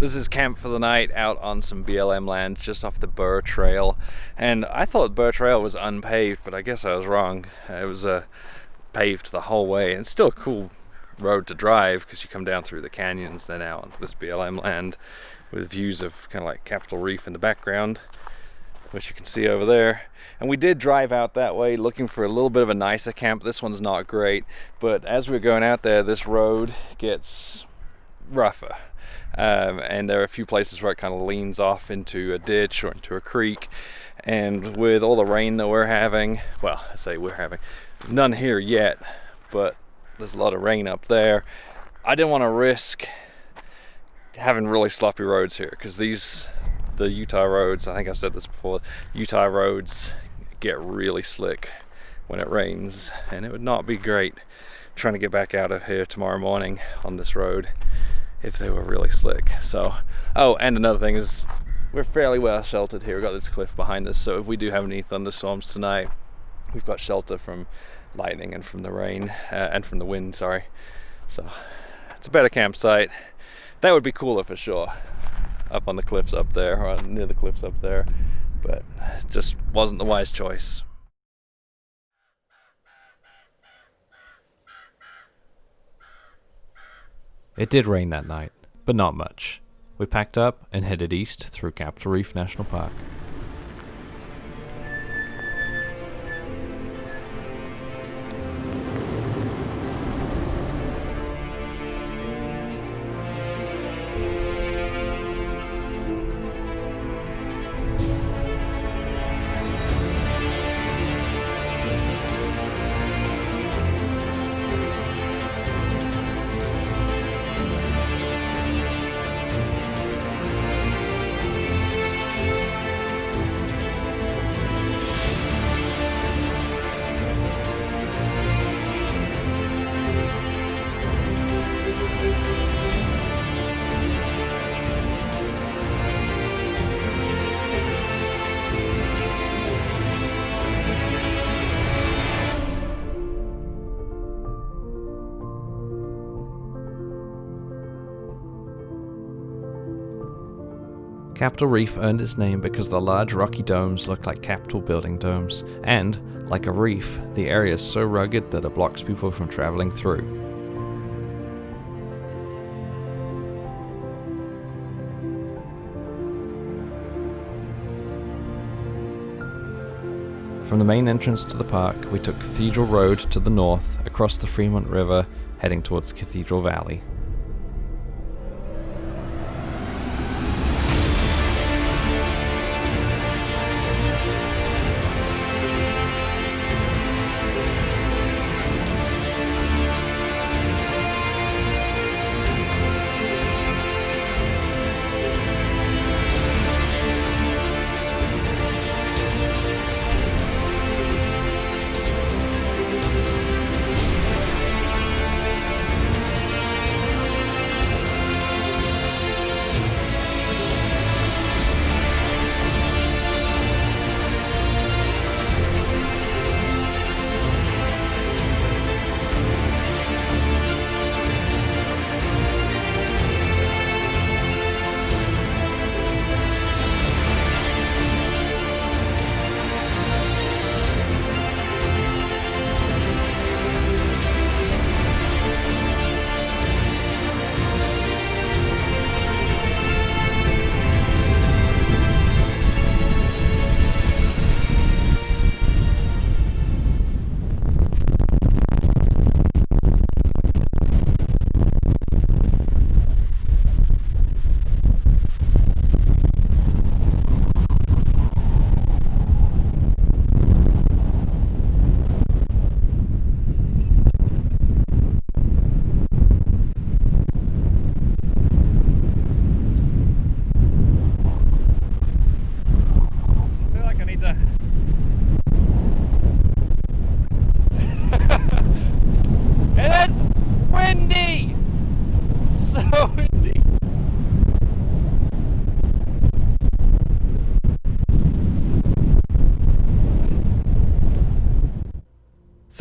Speaker 3: This is camp for the night out on some BLM land just off the Burr Trail, and I thought Burr Trail was unpaved, but I guess I was wrong. It was paved the whole way, and it's still a cool road to drive because you come down through the canyons then out onto this BLM land with views of kind of like Capitol Reef in the background, which you can see over there. And we did drive out that way looking for a little bit of a nicer camp. This one's not great, but as we were going out there, this road gets rougher. And there are a few places where it kind of leans off into a ditch or into a creek. And with all the rain that we're having, well, I say we're having, none here yet, but there's a lot of rain up there. I didn't want to risk having really sloppy roads here, because the Utah roads, I think I've said this before, Utah roads get really slick when it rains, and it would not be great trying to get back out of here tomorrow morning on this road if they were really slick. So, oh, and another thing is we're fairly well sheltered here. We've got this cliff behind us, so if we do have any thunderstorms tonight, we've got shelter from lightning and from the rain and from the wind, sorry. So it's a better campsite. That would be cooler for sure, up on the cliffs up there, or near the cliffs up there, but it just wasn't the wise choice.
Speaker 1: It did rain that night, but not much. We packed up and headed east through Capitol Reef National Park. Capitol Reef earned its name because the large rocky domes look like Capitol building domes, and, like a reef, the area is so rugged that it blocks people from traveling through. From the main entrance to the park, we took Cathedral Road to the north, across the Fremont River, heading towards Cathedral Valley.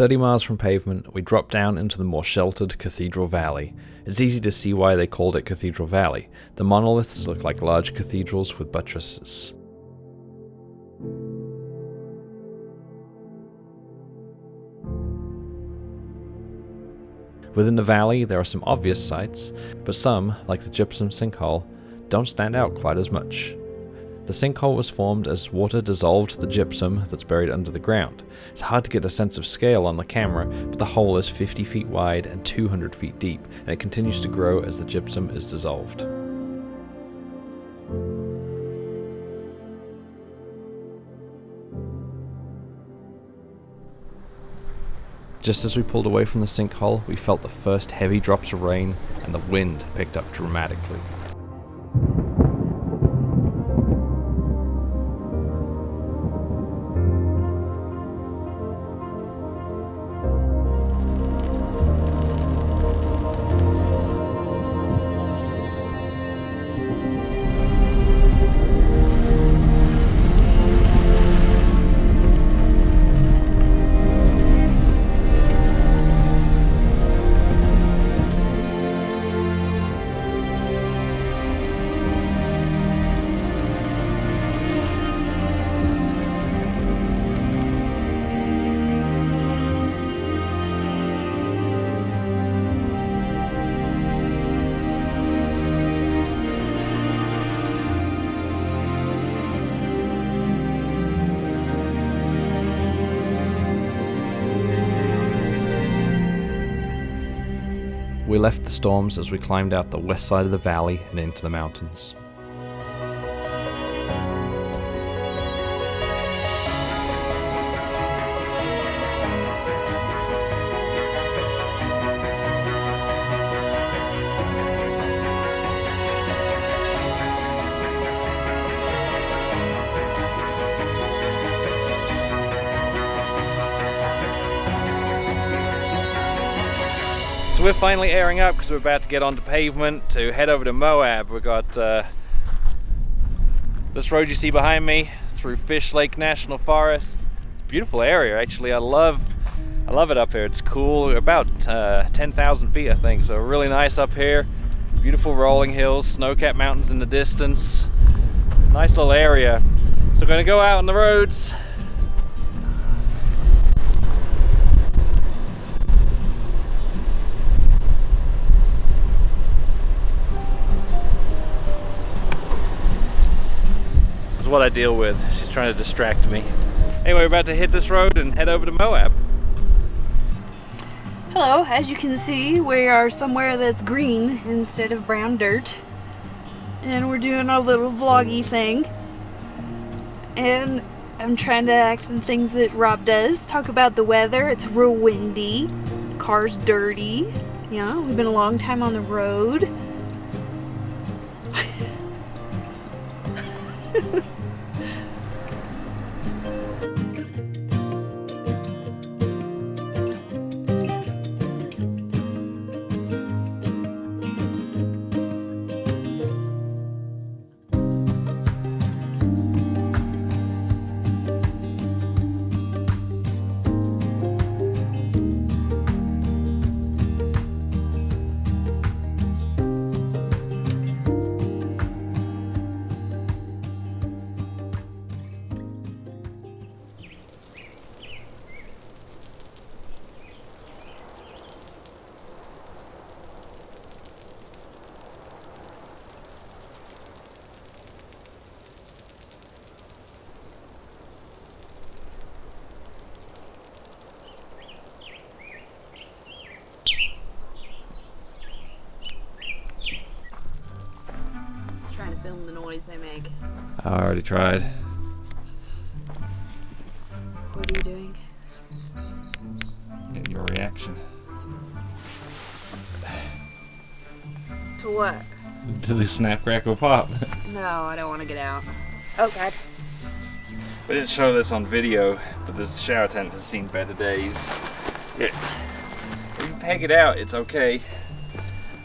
Speaker 3: 30 miles from pavement, we drop down into the more sheltered Cathedral Valley. It's easy to see why they called it Cathedral Valley. The monoliths look like large cathedrals with buttresses. Within the valley, there are some obvious sights, but some, like the gypsum sinkhole, don't stand out quite as much. The sinkhole was formed as water dissolved the gypsum that's buried under the ground. It's hard to get a sense of scale on the camera, but the hole is 50 feet wide and 200 feet deep, and it continues to grow as the gypsum is dissolved. Just as we pulled away from the sinkhole, we felt the first heavy drops of rain, and the wind picked up dramatically. We left the storms as we climbed out the west side of the valley and into the mountains. So we're finally airing up because we're about to get onto pavement to head over to Moab. We've got this road you see behind me through Fish Lake National Forest. Beautiful area, actually. I love it up here. It's cool. About 10,000 feet, I think. So really nice up here. Beautiful rolling hills, snow-capped mountains in the distance. Nice little area. So we're going to go out on the roads. What I deal with. She's trying to distract me. Anyway, we're about to hit this road and head over to Moab.
Speaker 2: Hello, as you can see, we are somewhere that's green instead of brown dirt. And we're doing our little vloggy thing. And I'm trying to act in things that Rob does. Talk about the weather. It's real windy. The car's dirty. Yeah, we've been a long time on the road. Film the noise they make.
Speaker 3: I already tried.
Speaker 2: What are you doing?
Speaker 3: Get your reaction.
Speaker 2: To what?
Speaker 3: To the snap, crackle, pop.
Speaker 2: No, I don't want to get out. Oh God.
Speaker 3: We didn't show this on video, but this shower tent has seen better days. If you peg it out, it's okay.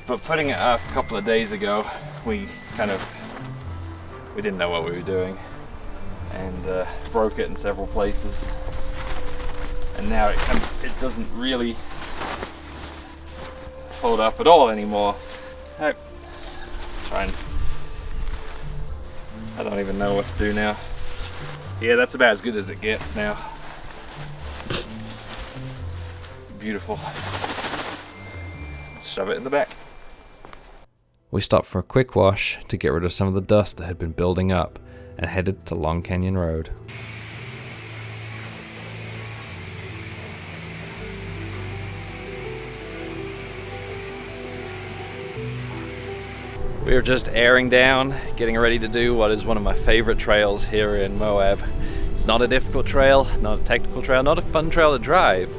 Speaker 3: But putting it up a couple of days ago, we didn't know what we were doing and broke it in several places. and now it doesn't really fold up at all anymore. Let's try and... I don't even know what to do now. Yeah, that's about as good as it gets now. Beautiful. Shove it in the back.
Speaker 1: We stopped for a quick wash to get rid of some of the dust that had been building up and headed to Long Canyon Road. We are just airing down, getting ready to do what is one of my favorite trails here in Moab. It's not a difficult trail, not a technical trail, not a fun trail to drive,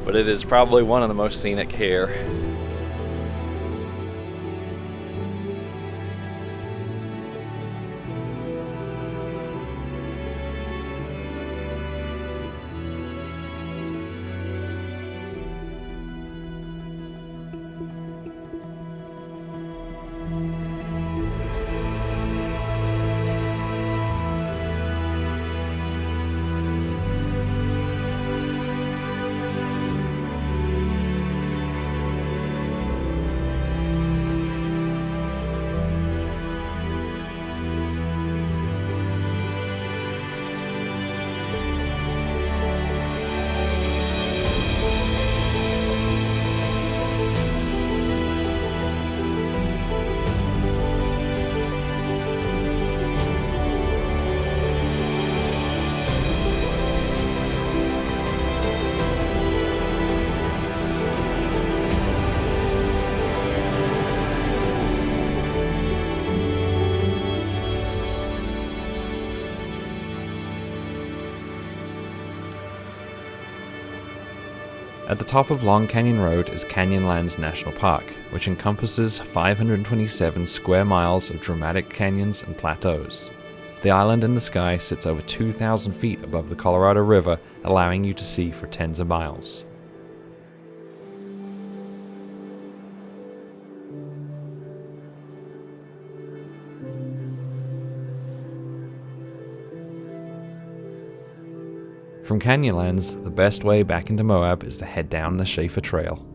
Speaker 1: but it is probably one of the most scenic here. At the top of Long Canyon Road is Canyonlands National Park, which encompasses 527 square miles of dramatic canyons and plateaus. The island in the sky sits over 2,000 feet above the Colorado River, allowing you to see for tens of miles. From Canyonlands, the best way back into Moab is to head down the Schaefer Trail.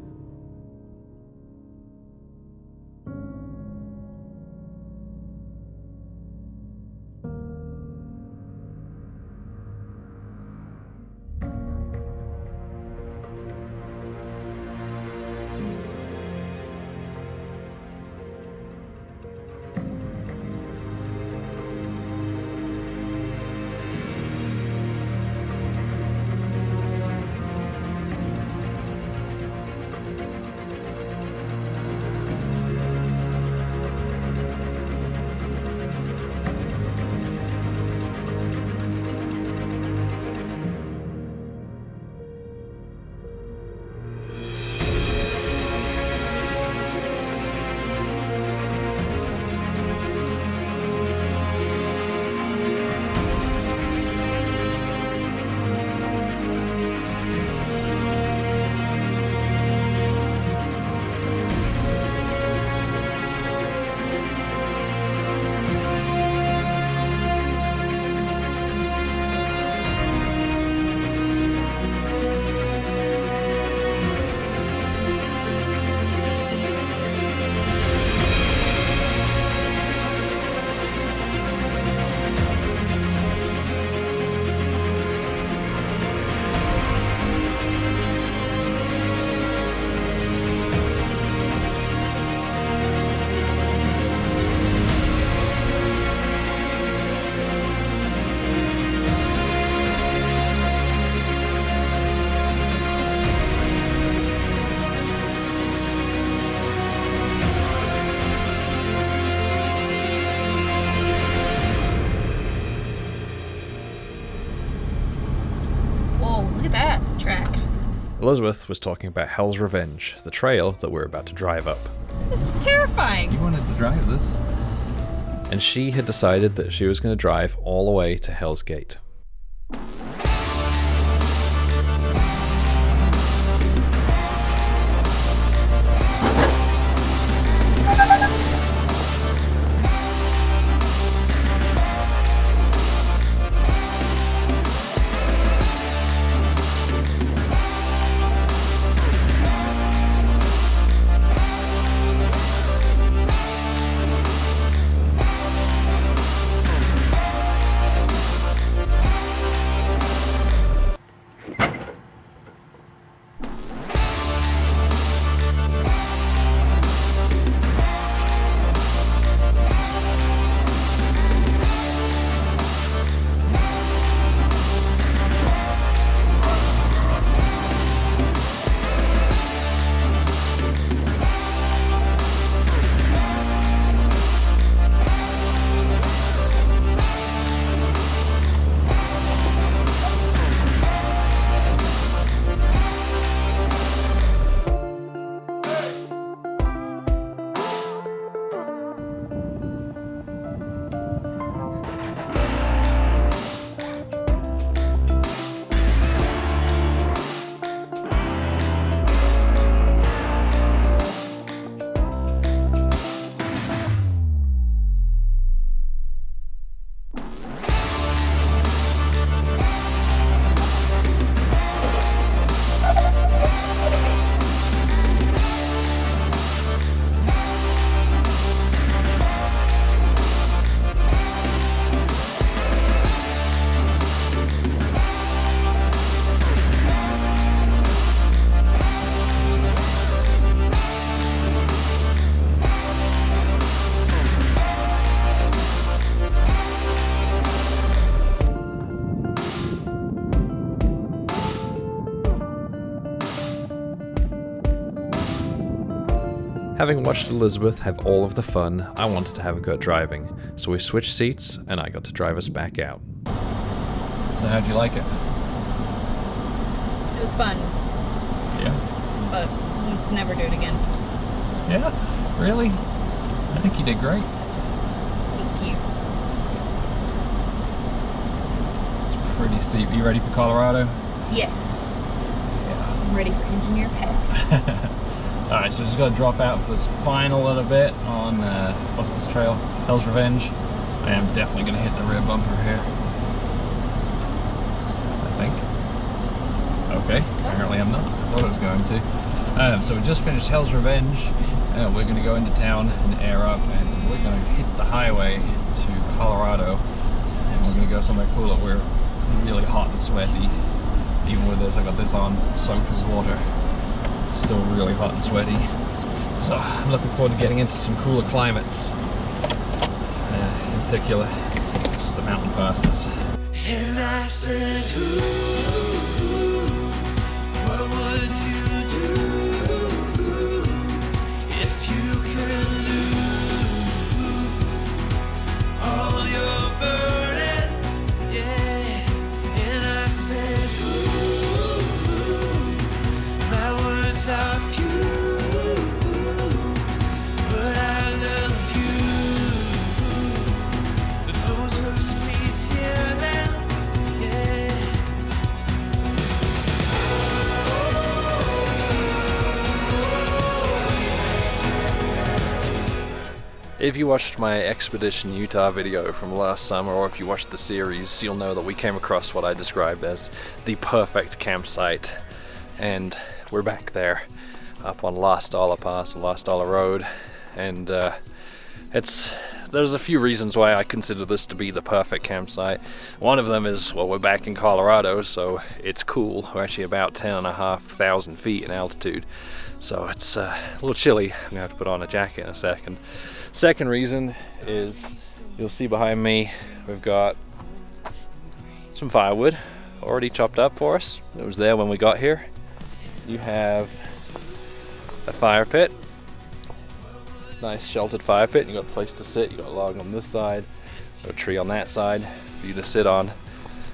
Speaker 1: Elizabeth was talking about Hell's Revenge, the trail that we're about to drive up.
Speaker 2: This is terrifying.
Speaker 3: You wanted to drive this?
Speaker 1: And she had decided that she was going to drive all the way to Hell's Gate.
Speaker 3: Having watched Elizabeth have all of the fun, I wanted to have a go at driving, so we switched seats and I got to drive us back out. So how'd you like it?
Speaker 2: It was fun,
Speaker 3: Yeah?
Speaker 2: but let's never do it again.
Speaker 3: Yeah? Really? I think you did great.
Speaker 2: Thank you.
Speaker 3: It's pretty steep. Are you ready for Colorado?
Speaker 2: Yes,
Speaker 3: Yeah.
Speaker 2: I'm ready for engineer pass.
Speaker 3: Alright, so just got to drop out for this final little bit on, what's this trail? Hell's Revenge. I am definitely going to hit the rear bumper here. I think. Okay, apparently I'm not. I thought I was going to. So we just finished Hell's Revenge. We're going to go into town and air up, and we're going to hit the highway to Colorado. And we're going to go somewhere cooler. We're really hot and sweaty. Even with this, I got this on soaked with water. Still really hot and sweaty. So I'm looking forward to getting into some cooler climates. In particular, just the mountain passes.
Speaker 5: And I said, ooh, what would you do if you could lose all your burdens? Yeah. And I said, ooh, my words are few, but I love you. Those words, please hear them. Yeah.
Speaker 3: If you watched my Expedition Utah video from last summer, or if you watched the series, you'll know that we came across what I described as the perfect campsite. And we're back there, up on Lost Dollar Pass, Lost Dollar Road, and there's a few reasons why I consider this to be the perfect campsite. One of them is, well, we're back in Colorado, so it's cool. We're actually about 10,500 feet in altitude, so it's a little chilly. I'm gonna have to put on a jacket in a second. Second reason is, you'll see behind me, we've got some firewood already chopped up for us. It was there when we got here. You have a fire pit, nice sheltered fire pit. You got a place to sit. You got a log on this side, got a tree on that side for you to sit on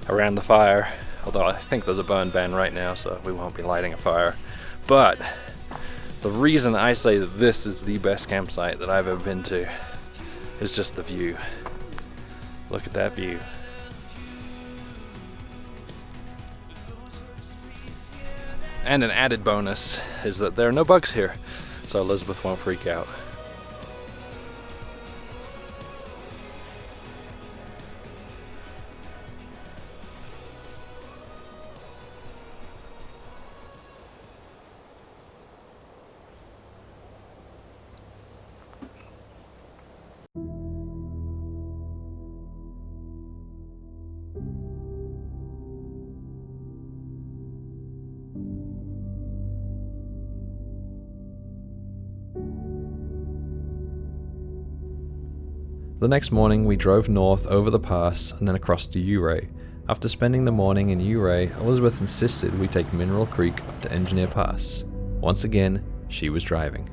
Speaker 3: around the fire. Although I think there's a burn ban right now, so we won't be lighting a fire. But the reason I say that this is the best campsite that I've ever been to is just the view. Look at that view. And an added bonus is that there are no bugs here, so Elizabeth won't freak out.
Speaker 1: The next morning, we drove north over the pass and then across to Ouray. After spending the morning in Ouray, Elizabeth insisted we take Mineral Creek up to Engineer Pass. Once again, she was driving.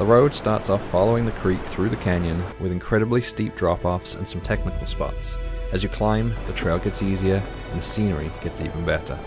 Speaker 3: The road starts off following the creek through the canyon with incredibly steep drop-offs and some technical spots. As you climb, the trail gets easier and the scenery gets even better.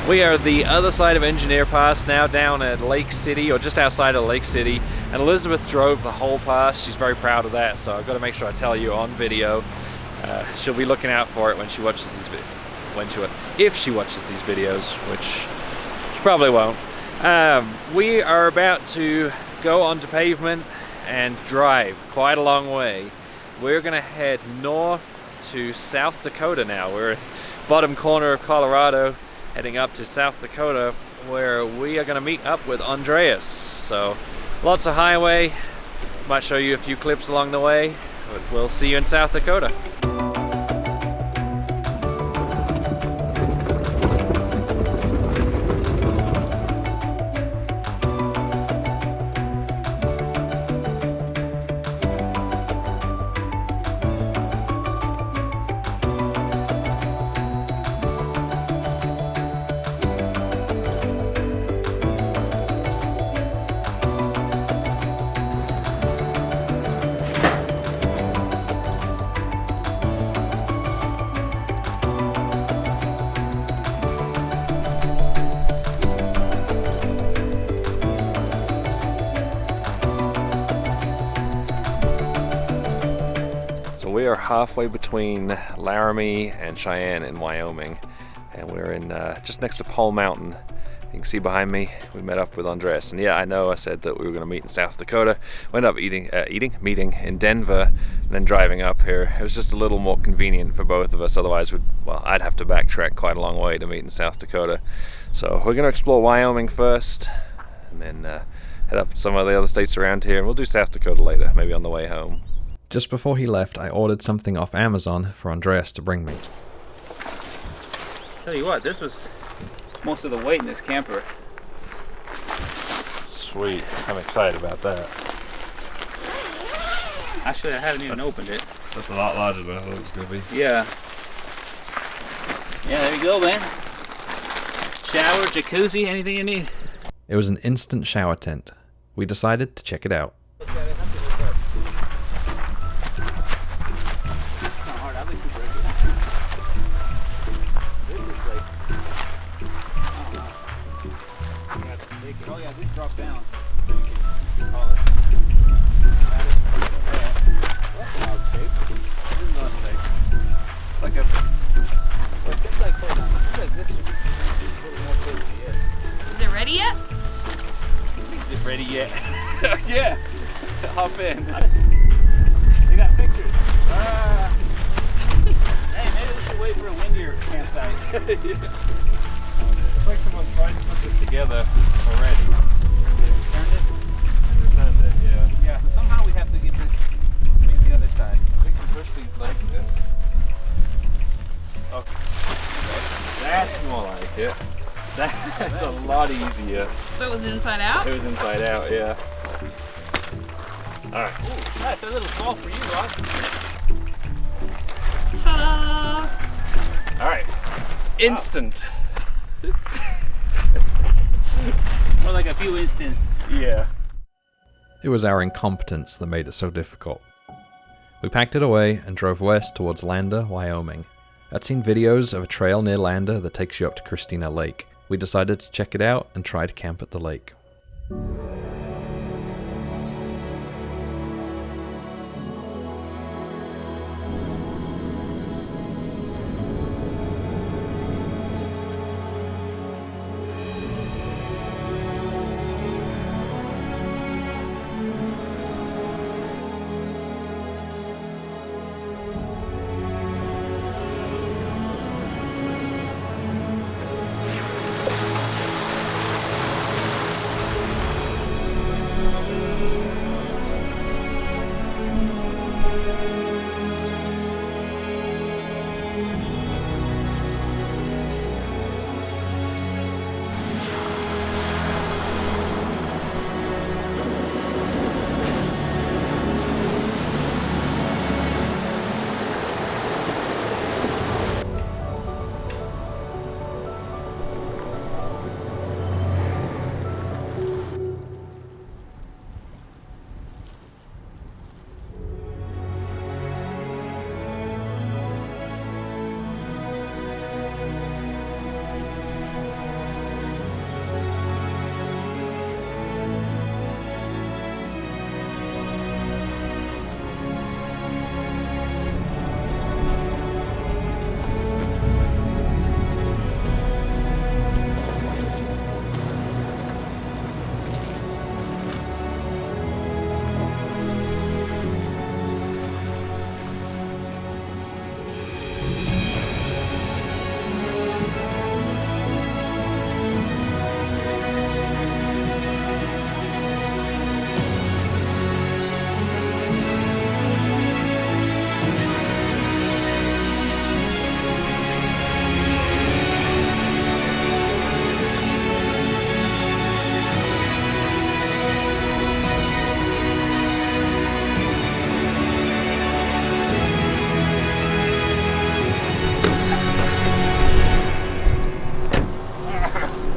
Speaker 3: We are the other side of Engineer Pass now, down at Lake City, or just outside of Lake City, and Elizabeth drove the whole pass. She's very proud of that, so I've got to make sure I tell you on video. She'll be looking out for it when she watches these if she watches these videos, which she probably won't. We are about to go onto pavement and drive quite a long way. We're going to head north to South Dakota now. We're at the bottom corner of Colorado, heading up to South Dakota, where we are going to meet up with Andreas. So lots of highway. Might show you a few clips along the way, but we'll see you in South Dakota. We are halfway between Laramie and Cheyenne in Wyoming, and we're in just next to Pole Mountain. You can see behind me, we met up with Andres. And yeah, I know I said that we were going to meet in South Dakota. We ended up meeting in Denver, and then driving up here. It was just a little more convenient for both of us. Otherwise, I'd have to backtrack quite a long way to meet in South Dakota. So we're going to explore Wyoming first, and then head up to some of the other states around here. And we'll do South Dakota later, maybe on the way home.
Speaker 1: Just before he left, I ordered something off Amazon for Andreas to bring me.
Speaker 6: Tell you what, this was most of the weight in this camper.
Speaker 3: Sweet, I'm excited about that.
Speaker 6: Actually, I haven't even opened it.
Speaker 3: That's a lot larger than I thought it was going to be.
Speaker 6: Yeah. Yeah, there you go, man. Shower, jacuzzi, anything you need.
Speaker 1: It was an instant shower tent. We decided to check it out.
Speaker 2: Ready yet?
Speaker 6: Is it ready yet? Yeah. Hop in. They got pictures. Hey, maybe we should wait for a windier campsite. Yeah.
Speaker 3: It's like someone's tried to put this together already.
Speaker 6: Turned it?
Speaker 3: Returned it, yeah.
Speaker 6: Yeah, so somehow we have to get this, make the other side.
Speaker 3: We can push these legs in. Okay. That's more like it. That's a lot easier.
Speaker 2: So it was inside out?
Speaker 3: It was inside out, yeah. Alright.
Speaker 6: Ooh, that's a little small for you, Ross.
Speaker 2: Ta-da!
Speaker 3: Alright. Instant.
Speaker 6: More like a few instants.
Speaker 3: Yeah.
Speaker 1: It was our incompetence that made it so difficult. We packed it away and drove west towards Lander, Wyoming.
Speaker 3: I'd seen videos of a trail near Lander that takes you up to Christina Lake. We decided to check it out and try to camp at the lake.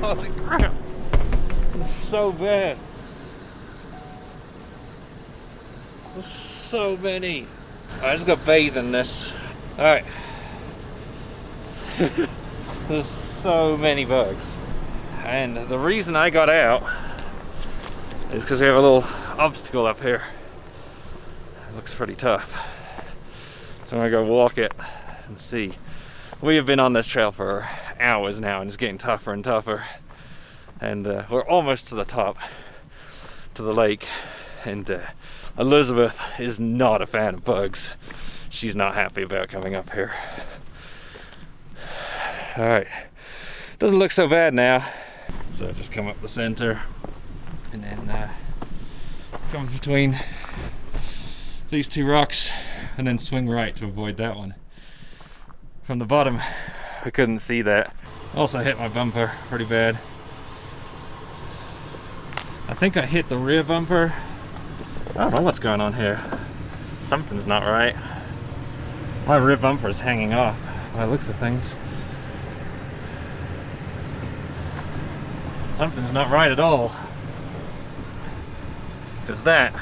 Speaker 6: Holy crap! It's so bad. There's so many. I just got bathed in this. Alright. There's so many bugs. And the reason I got out is because we have a little obstacle up here. It looks pretty tough. So I'm gonna go walk it and see. We have been on this trail for hours now and it's getting tougher and tougher. And we're almost to the top, to the lake. And Elizabeth is not a fan of bugs. She's not happy about coming up here. Alright, doesn't look so bad now. So just come up the center and then come between these two rocks and then swing right to avoid that one. From the bottom, I couldn't see that. Also hit my bumper pretty bad. I think I hit the rear bumper. I don't know what's going on here. Something's not right. My rear bumper is hanging off by the looks of things. Something's not right at all. Because that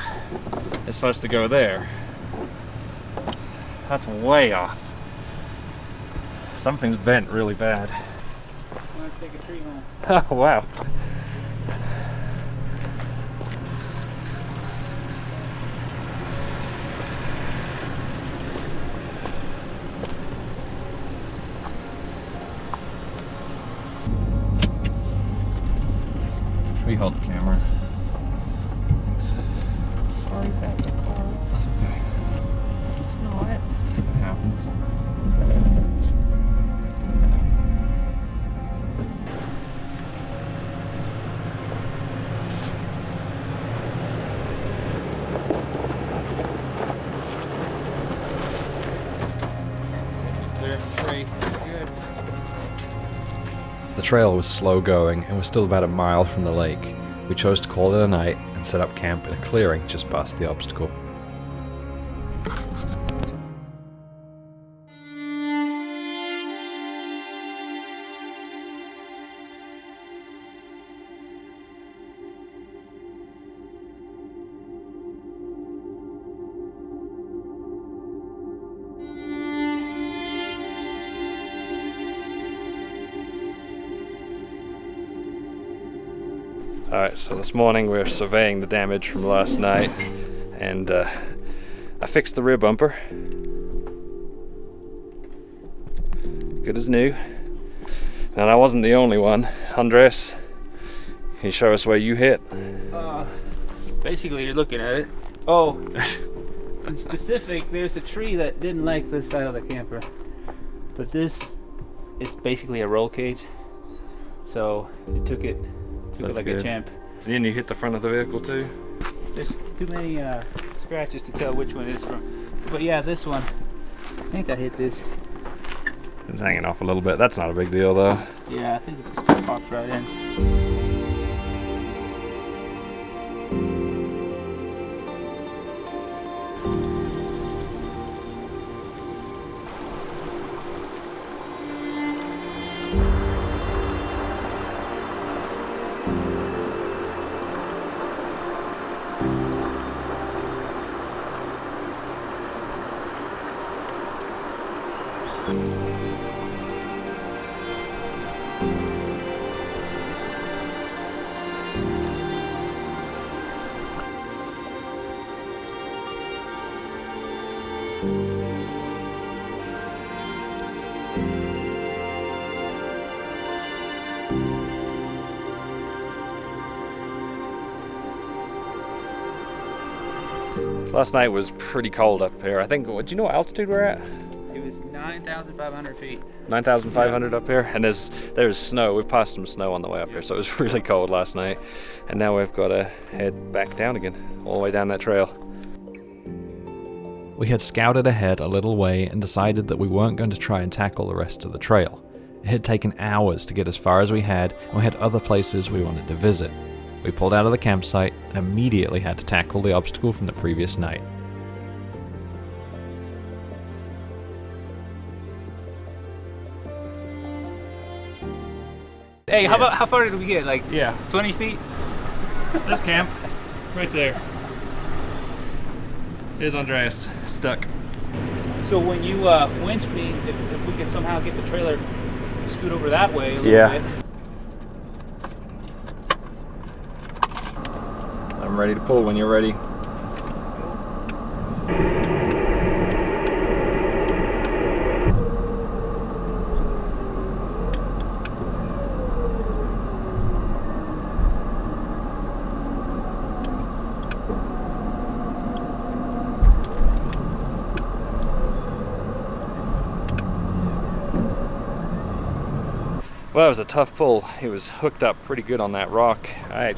Speaker 6: is supposed to go there. That's way off. Something's bent really bad.
Speaker 7: I'm gonna take a tree home.
Speaker 6: Oh, wow. We hold the camera. Thanks.
Speaker 7: Sorry about the car.
Speaker 6: That's okay.
Speaker 7: It's not.
Speaker 6: It happens. There, great, good.
Speaker 3: The trail was slow going and was still about a mile from the lake. We chose to call it a night and set up camp in a clearing just past the obstacle.
Speaker 6: Alright, so this morning we're surveying the damage from last night, and I fixed the rear bumper. Good as new. And I wasn't the only one. Andres, can you show us where you hit?
Speaker 8: Basically, you're looking at it. Oh, in specific, there's a tree that didn't like this side of the camper. But this is basically a roll cage. So it took it like
Speaker 6: good.
Speaker 8: a champ.
Speaker 6: Then you hit the front of the vehicle too?
Speaker 8: There's too many scratches to tell which one it is from. But yeah, this one, I think I hit this.
Speaker 6: It's hanging off a little bit. That's not a big deal though.
Speaker 8: Yeah, I think it just pops right in.
Speaker 6: Last night was pretty cold up here. I think, do you know what altitude we're at?
Speaker 8: It was 9,500 feet.
Speaker 6: 9,500 up here, and there's snow. We've passed some snow on the way up here, so it was really cold last night. And now we've got to head back down again, all the way down that trail.
Speaker 3: We had scouted ahead a little way and decided that we weren't going to try and tackle the rest of the trail. It had taken hours to get as far as we had, and we had other places we wanted to visit. We pulled out of the campsite and immediately had to tackle the obstacle from the previous night.
Speaker 8: Hey, how far did we get? Like 20 feet?
Speaker 6: This camp, right there. Here's Andreas, stuck.
Speaker 8: So when you winch me, if we could somehow get the trailer to scoot over that way a little bit.
Speaker 6: I'm ready to pull when you're ready. Well, it was a tough pull. He was hooked up pretty good on that rock. I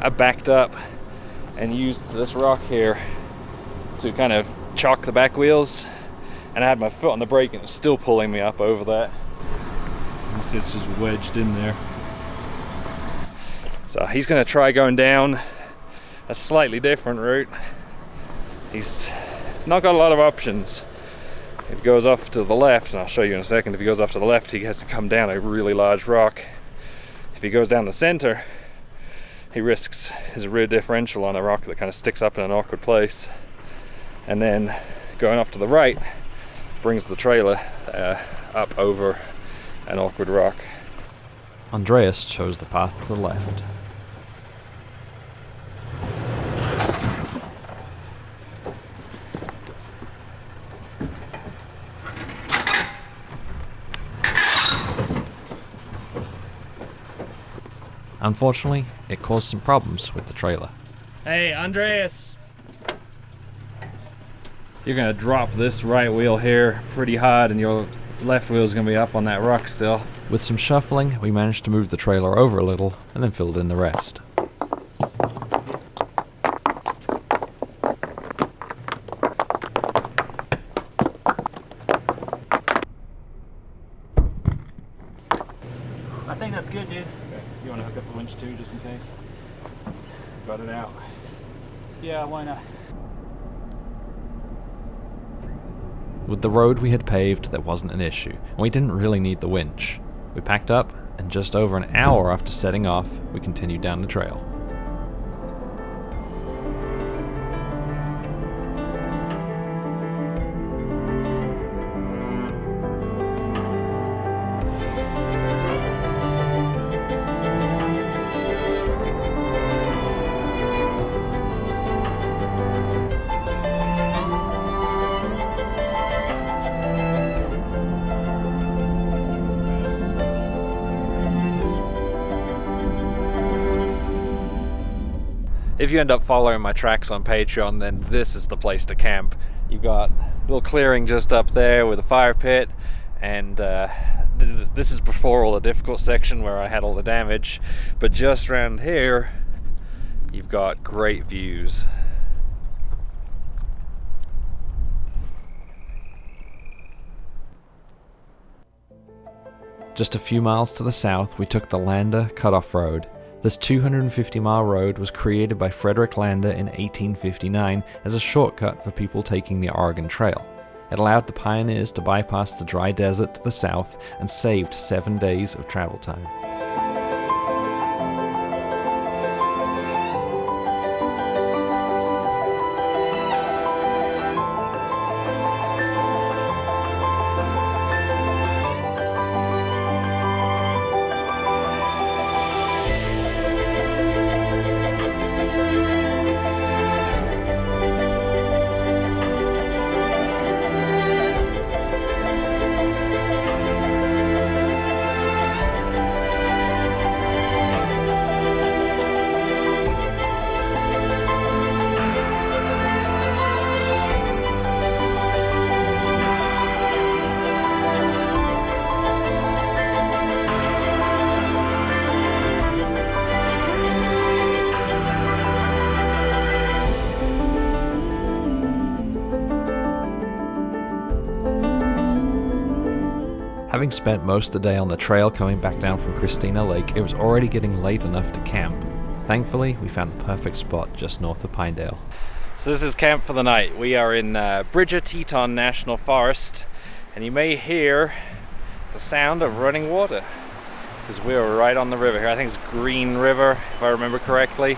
Speaker 6: backed up and used this rock here to kind of chock the back wheels, and I had my foot on the brake and it was still pulling me up over that. You see it's just wedged in there. So he's gonna try going down a slightly different route. He's not got a lot of options. If he goes off to the left, and I'll show you in a second, if he goes off to the left, he has to come down a really large rock. If he goes down the center, he risks his rear differential on a rock that kind of sticks up in an awkward place. And then going off to the right brings the trailer up over an awkward rock.
Speaker 3: Andreas chose the path to the left. Unfortunately, it caused some problems with the trailer.
Speaker 6: Hey, Andreas! You're gonna drop this right wheel here pretty hard, and your left wheel's gonna be up on that rock still.
Speaker 3: With some shuffling, we managed to move the trailer over a little and then filled in the rest.
Speaker 8: I think that's good, dude.
Speaker 6: You wanna hook up the winch too, just in case? Got it out.
Speaker 8: Yeah, why not?
Speaker 3: With the road we had paved, there wasn't an issue, and we didn't really need the winch. We packed up, and just over an hour after setting off, we continued down the trail.
Speaker 6: If you end up following my tracks on Patreon, then this is the place to camp. You've got a little clearing just up there with a fire pit, and this is before all the difficult section where I had all the damage, but just around here you've got great views.
Speaker 3: Just a few miles to the south, we took the Lander Cutoff Road. This 250-mile road was created by Frederick Lander in 1859 as a shortcut for people taking the Oregon Trail. It allowed the pioneers to bypass the dry desert to the south and saved 7 days of travel time. Having spent most of the day on the trail coming back down from Christina Lake, it was already getting late enough to camp. Thankfully, we found the perfect spot just north of Pinedale.
Speaker 6: So this is camp for the night. We are in Bridger Teton National Forest, and you may hear the sound of running water because we are right on the river here. I think it's Green River, if I remember correctly.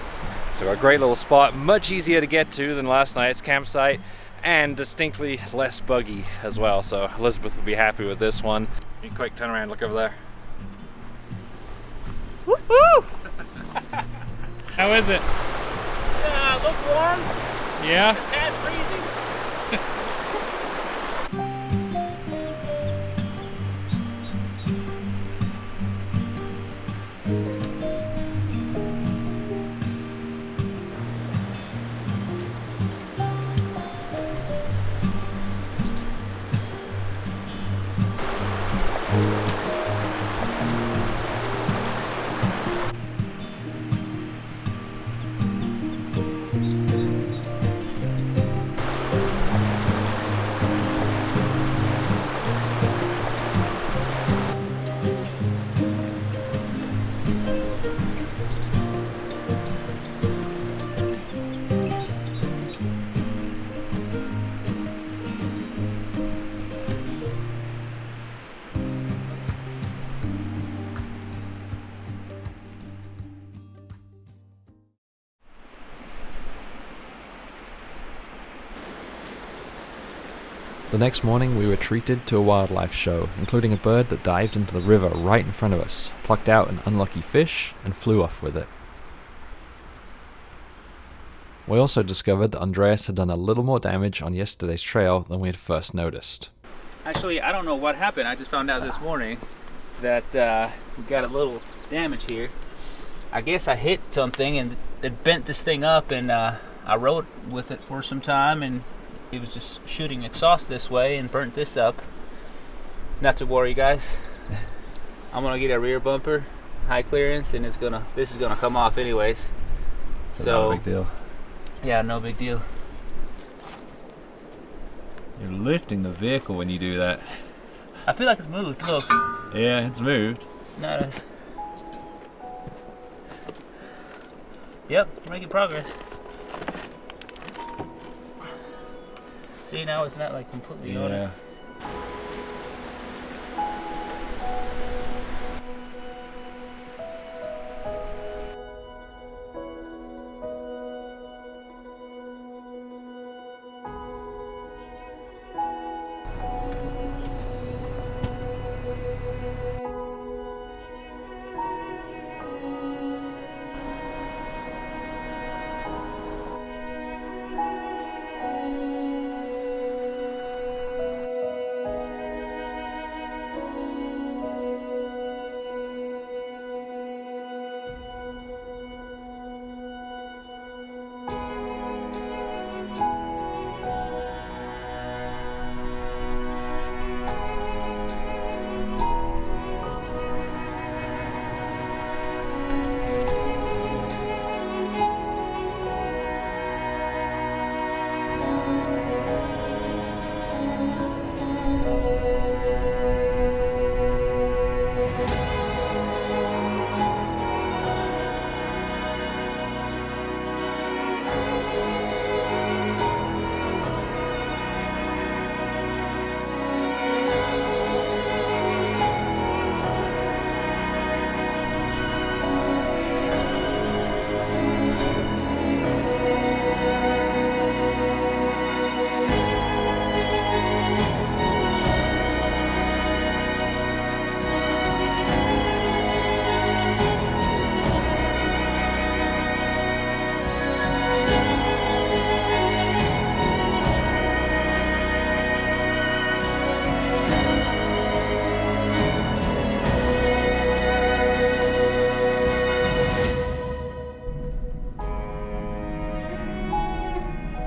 Speaker 6: So a great little spot, much easier to get to than last night's campsite, and distinctly less buggy as well. So Elizabeth will be happy with this one. You can quick turn around, look over there.
Speaker 7: Woo-hoo!
Speaker 6: How is it?
Speaker 7: Look warm.
Speaker 6: Yeah?
Speaker 7: A tad freezing.
Speaker 3: The next morning we were treated to a wildlife show, including a bird that dived into the river right in front of us, plucked out an unlucky fish, and flew off with it. We also discovered that Andreas had done a little more damage on yesterday's trail than we had first noticed.
Speaker 8: Actually, I don't know what happened. I just found out this morning that we got a little damage here. I guess I hit something and it bent this thing up, and I rode with it for some time, and it was just shooting exhaust this way and burnt this up. Not to worry, guys. I'm gonna get a rear bumper, high clearance, and this is gonna come off anyways. So
Speaker 3: no big deal.
Speaker 8: Yeah, no big deal.
Speaker 3: You're lifting the vehicle when you do that.
Speaker 8: I feel like it's moved. Look.
Speaker 3: Yeah, it's moved.
Speaker 8: It's not as. Yep, we're making progress. See, now it's not like completely on it.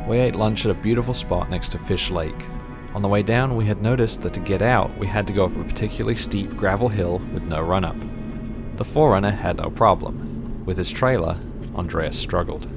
Speaker 3: We ate lunch at a beautiful spot next to Fish Lake. On the way down, we had noticed that to get out, we had to go up a particularly steep gravel hill with no run-up. The 4Runner had no problem. With his trailer, Andreas struggled.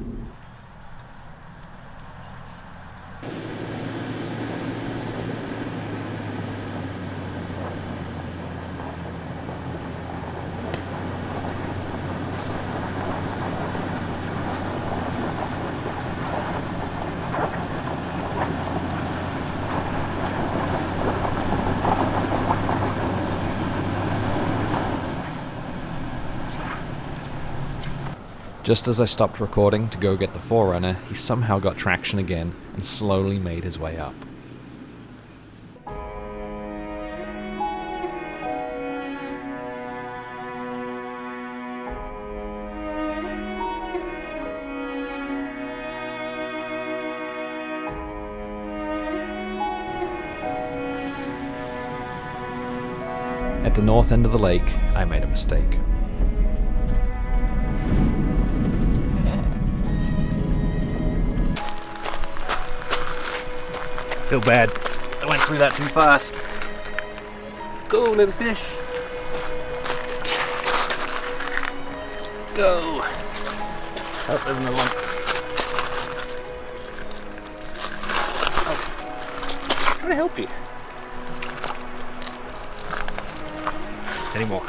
Speaker 3: Just as I stopped recording to go get the 4Runner, he somehow got traction again and slowly made his way up. At the north end of the lake, I made a mistake.
Speaker 6: Feel bad. I went through that too fast. Go, little fish. Go. Oh, there's another one. Oh. I'm trying to help you. Any more?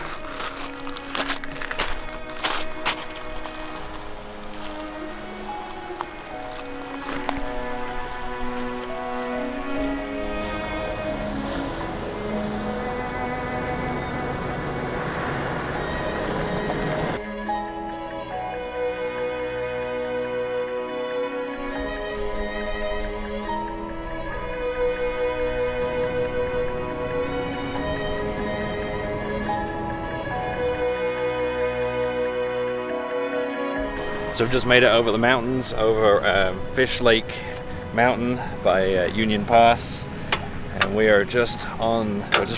Speaker 6: So we've just made it over the mountains, over Fish Lake Mountain by Union Pass, and we are just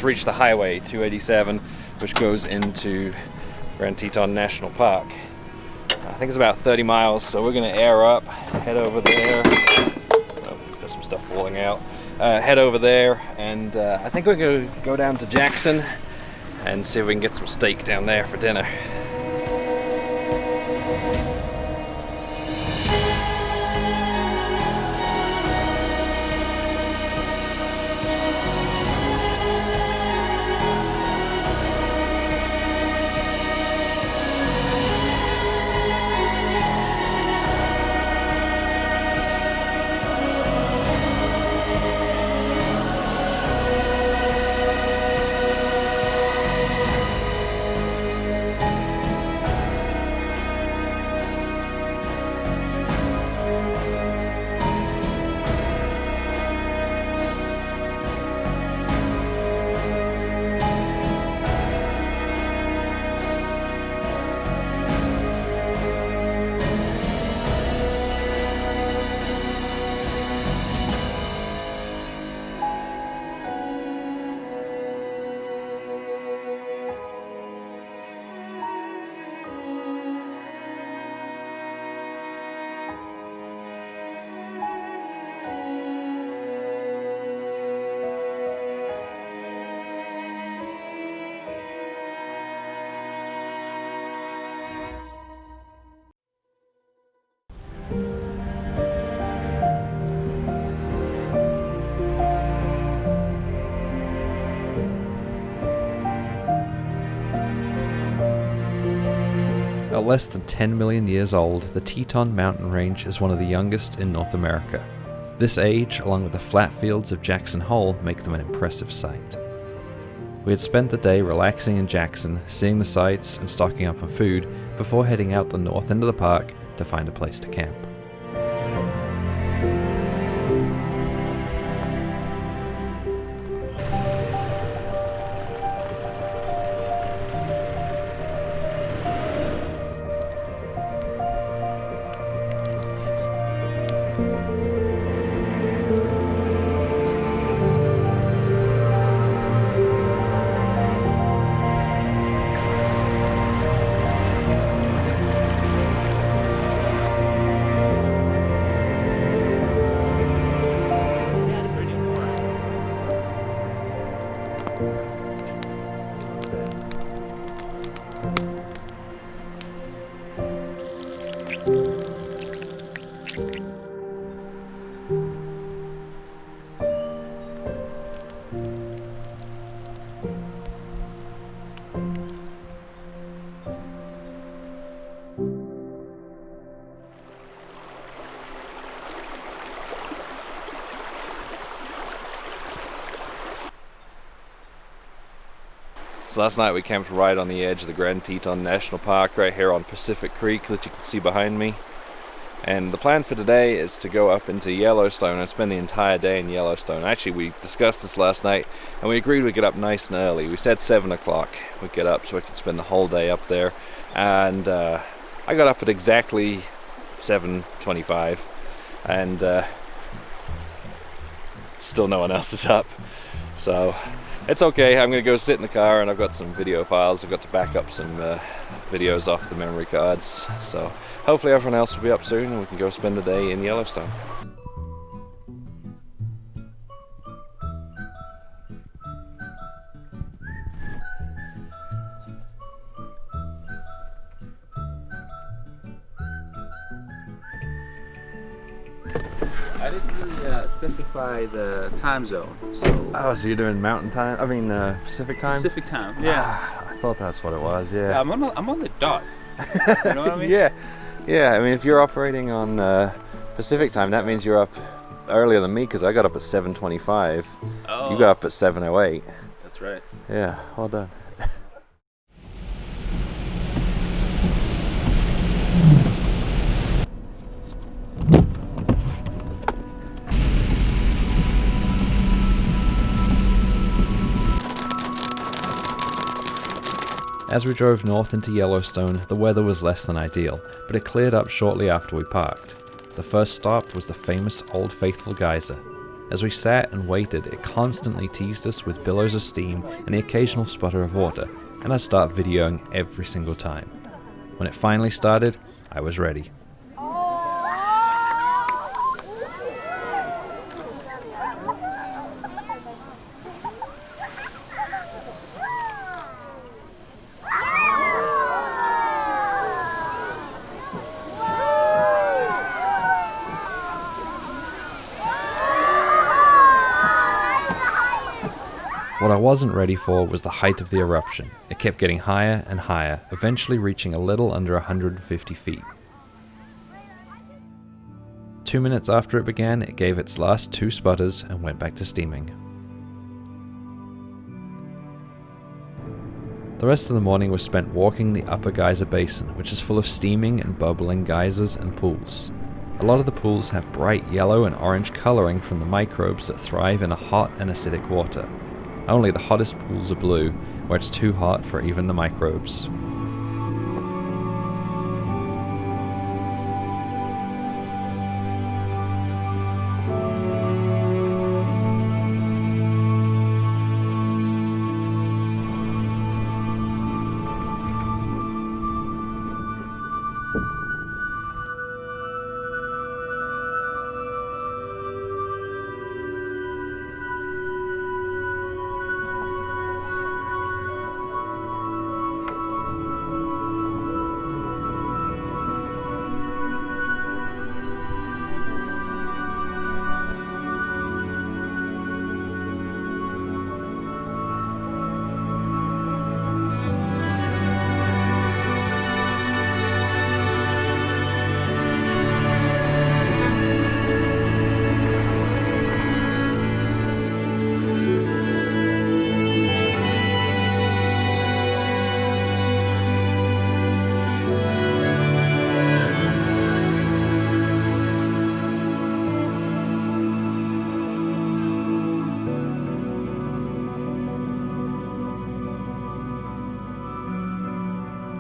Speaker 6: reached the highway 287, which goes into Grand Teton National Park. I think it's about 30 miles, so we're going to air up, head over there. Oh, there's some stuff falling out. Head over there, and I think we're going to go down to Jackson and see if we can get some steak down there for dinner.
Speaker 3: At less than 10 million years old, the Teton mountain range is one of the youngest in North America. This age, along with the flat fields of Jackson Hole, make them an impressive sight. We had spent the day relaxing in Jackson, seeing the sights and stocking up on food before heading out the north end of the park to find a place to camp. So last night we camped right on the edge of the Grand Teton National Park, right here on Pacific Creek that you can see behind me. And the plan for today is to go up into Yellowstone and spend the entire day in Yellowstone. Actually, we discussed this last night, and we agreed we'd get up nice and early. We said 7 o'clock we'd get up so we could spend the whole day up there. And I got up at exactly 7:25, and still no one else is up. So it's okay. I'm going to go sit in the car, and I've got some video files. I've got to back up some videos off the memory cards. So hopefully everyone else will be up soon, and we can go spend the day in Yellowstone.
Speaker 8: I didn't really specify the time zone, so...
Speaker 3: Oh, so you're doing mountain time? I mean, Pacific time?
Speaker 8: Pacific time, yeah.
Speaker 3: I thought that's what it was, yeah.
Speaker 8: Yeah, I'm on the dot. You know what I mean?
Speaker 3: Yeah, I mean, if you're operating on Pacific time, that means you're up earlier than me, because I got up at 7:25.
Speaker 8: Oh.
Speaker 3: You got up at 7:08.
Speaker 8: That's right.
Speaker 3: Yeah, well done. As we drove north into Yellowstone, the weather was less than ideal, but it cleared up shortly after we parked. The first stop was the famous Old Faithful geyser. As we sat and waited, it constantly teased us with billows of steam and the occasional sputter of water, and I'd start videoing every single time. When it finally started, I was ready. What I wasn't ready for was the height of the eruption. It kept getting higher and higher, eventually reaching a little under 150 feet. 2 minutes after it began, it gave its last 2 sputters and went back to steaming. The rest of the morning was spent walking the upper geyser basin, which is full of steaming and bubbling geysers and pools. A lot of the pools have bright yellow and orange coloring from the microbes that thrive in a hot and acidic water. Only the hottest pools are blue, where it's too hot for even the microbes.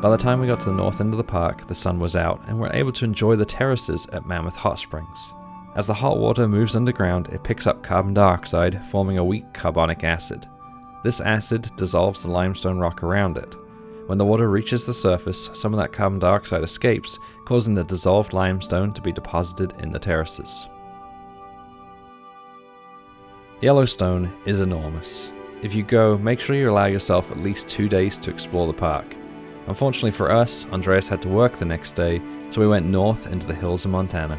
Speaker 3: By the time we got to the north end of the park, the sun was out, and we're able to enjoy the terraces at Mammoth Hot Springs. As the hot water moves underground, it picks up carbon dioxide, forming a weak carbonic acid. This acid dissolves the limestone rock around it. When the water reaches the surface, some of that carbon dioxide escapes, causing the dissolved limestone to be deposited in the terraces. Yellowstone is enormous. If you go, make sure you allow yourself at least 2 days to explore the park. Unfortunately for us, Andreas had to work the next day, so we went north into the hills of Montana.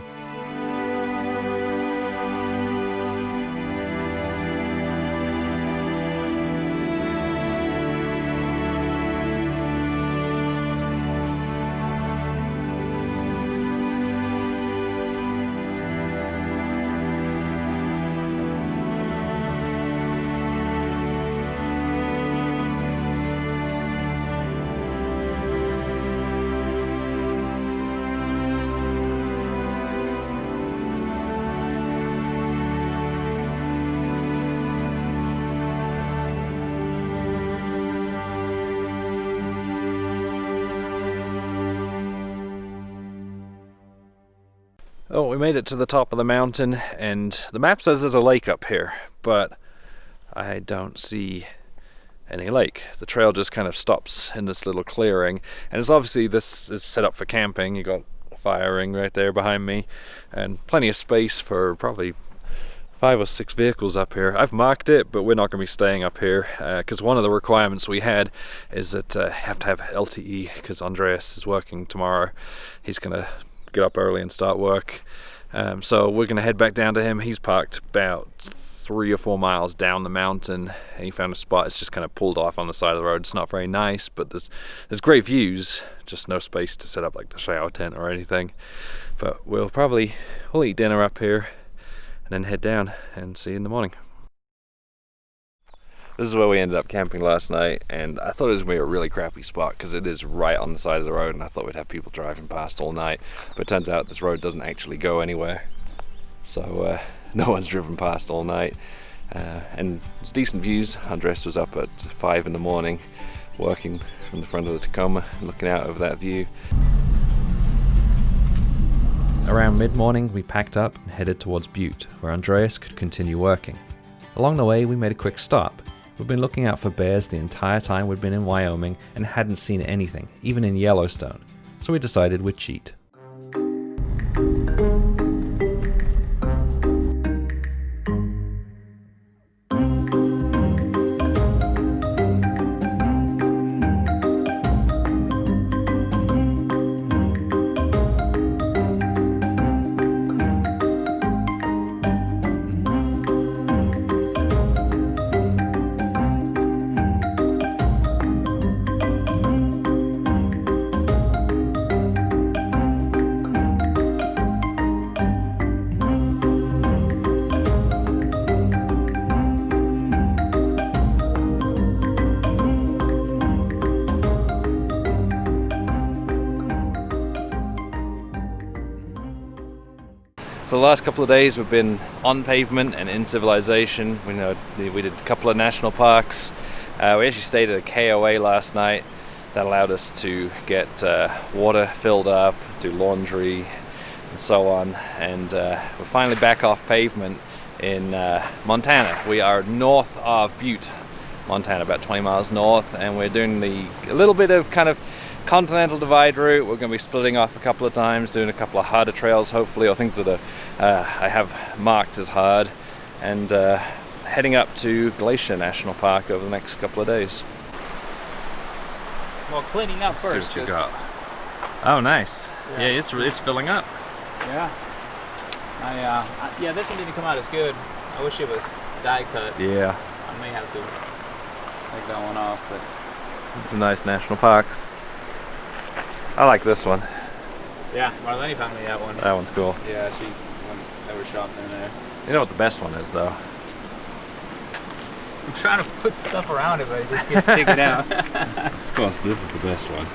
Speaker 3: Oh, we made it to the top of the mountain, and the map says there's a lake up here, but I don't see any lake. The trail just kind of stops in this little clearing, and it's obviously this is set up for camping. You got a fire ring right there behind me, and plenty of space for probably 5 or 6 vehicles up here. I've marked it, but we're not going to be staying up here because one of the requirements we had is that you have to have LTE because Andreas is working tomorrow. He's going to get up early and start work. So we're going to head back down to him. He's parked about 3 or 4 miles down the mountain, and he found a spot. It's just kind of pulled off on the side of the road. It's not very nice, but there's great views, just no space to set up like the shower tent or anything. But we'll eat dinner up here and then head down and see you in the morning. This is where we ended up camping last night, and I thought it was going to be a really crappy spot because it is right on the side of the road, and I thought we'd have people driving past all night, but it turns out this road doesn't actually go anywhere, so no one's driven past all night, and it's decent views. Andres was up at 5 in the morning working from the front of the Tacoma, looking out over that view.
Speaker 1: Around mid-morning, we packed up and headed towards Butte, where Andreas could continue working. Along the way, we made a quick stop. We'd been looking out for bears the entire time we'd been in Wyoming and hadn't seen anything, even in Yellowstone, so we decided we'd cheat.
Speaker 3: So the last couple of days we've been on pavement and in civilization. We did a couple of national parks. We actually stayed at a KOA last night. That allowed us to get water filled up, do laundry, and so on. And we're finally back off pavement in Montana. We are north of Butte, Montana, about 20 miles north, and we're doing a little bit of kind of Continental Divide route. We're going to be splitting off a couple of times, doing a couple of harder trails hopefully, or things that I have marked as hard, and heading up to Glacier National Park over the next couple of days.
Speaker 8: Well, cleaning up first.
Speaker 3: See what you got. Oh, nice. Yeah, it's filling up.
Speaker 8: Yeah. Yeah, this one didn't come out as good. I wish it was die cut.
Speaker 3: Yeah.
Speaker 8: I may have to take that one off, but
Speaker 3: Some nice national parks. I like this one.
Speaker 8: yeah, Marlene found me that one.
Speaker 3: That one's cool.
Speaker 8: Yeah, she never shot in there.
Speaker 3: You know what the best one is, though?
Speaker 8: I'm trying to put stuff around it, but it just keeps sticking out.
Speaker 3: Of course, this is the best one.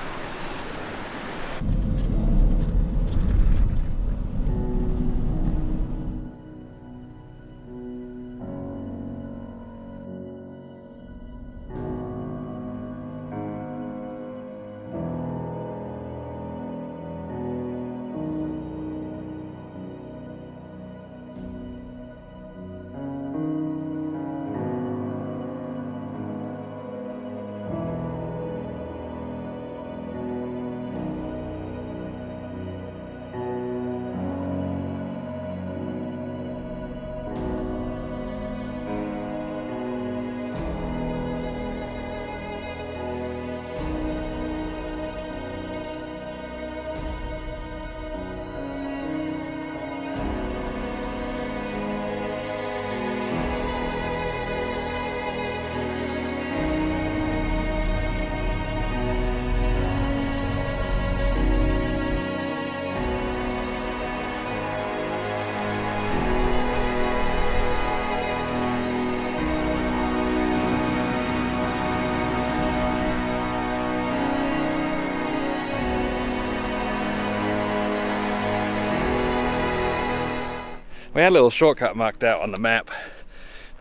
Speaker 3: We had a little shortcut marked out on the map,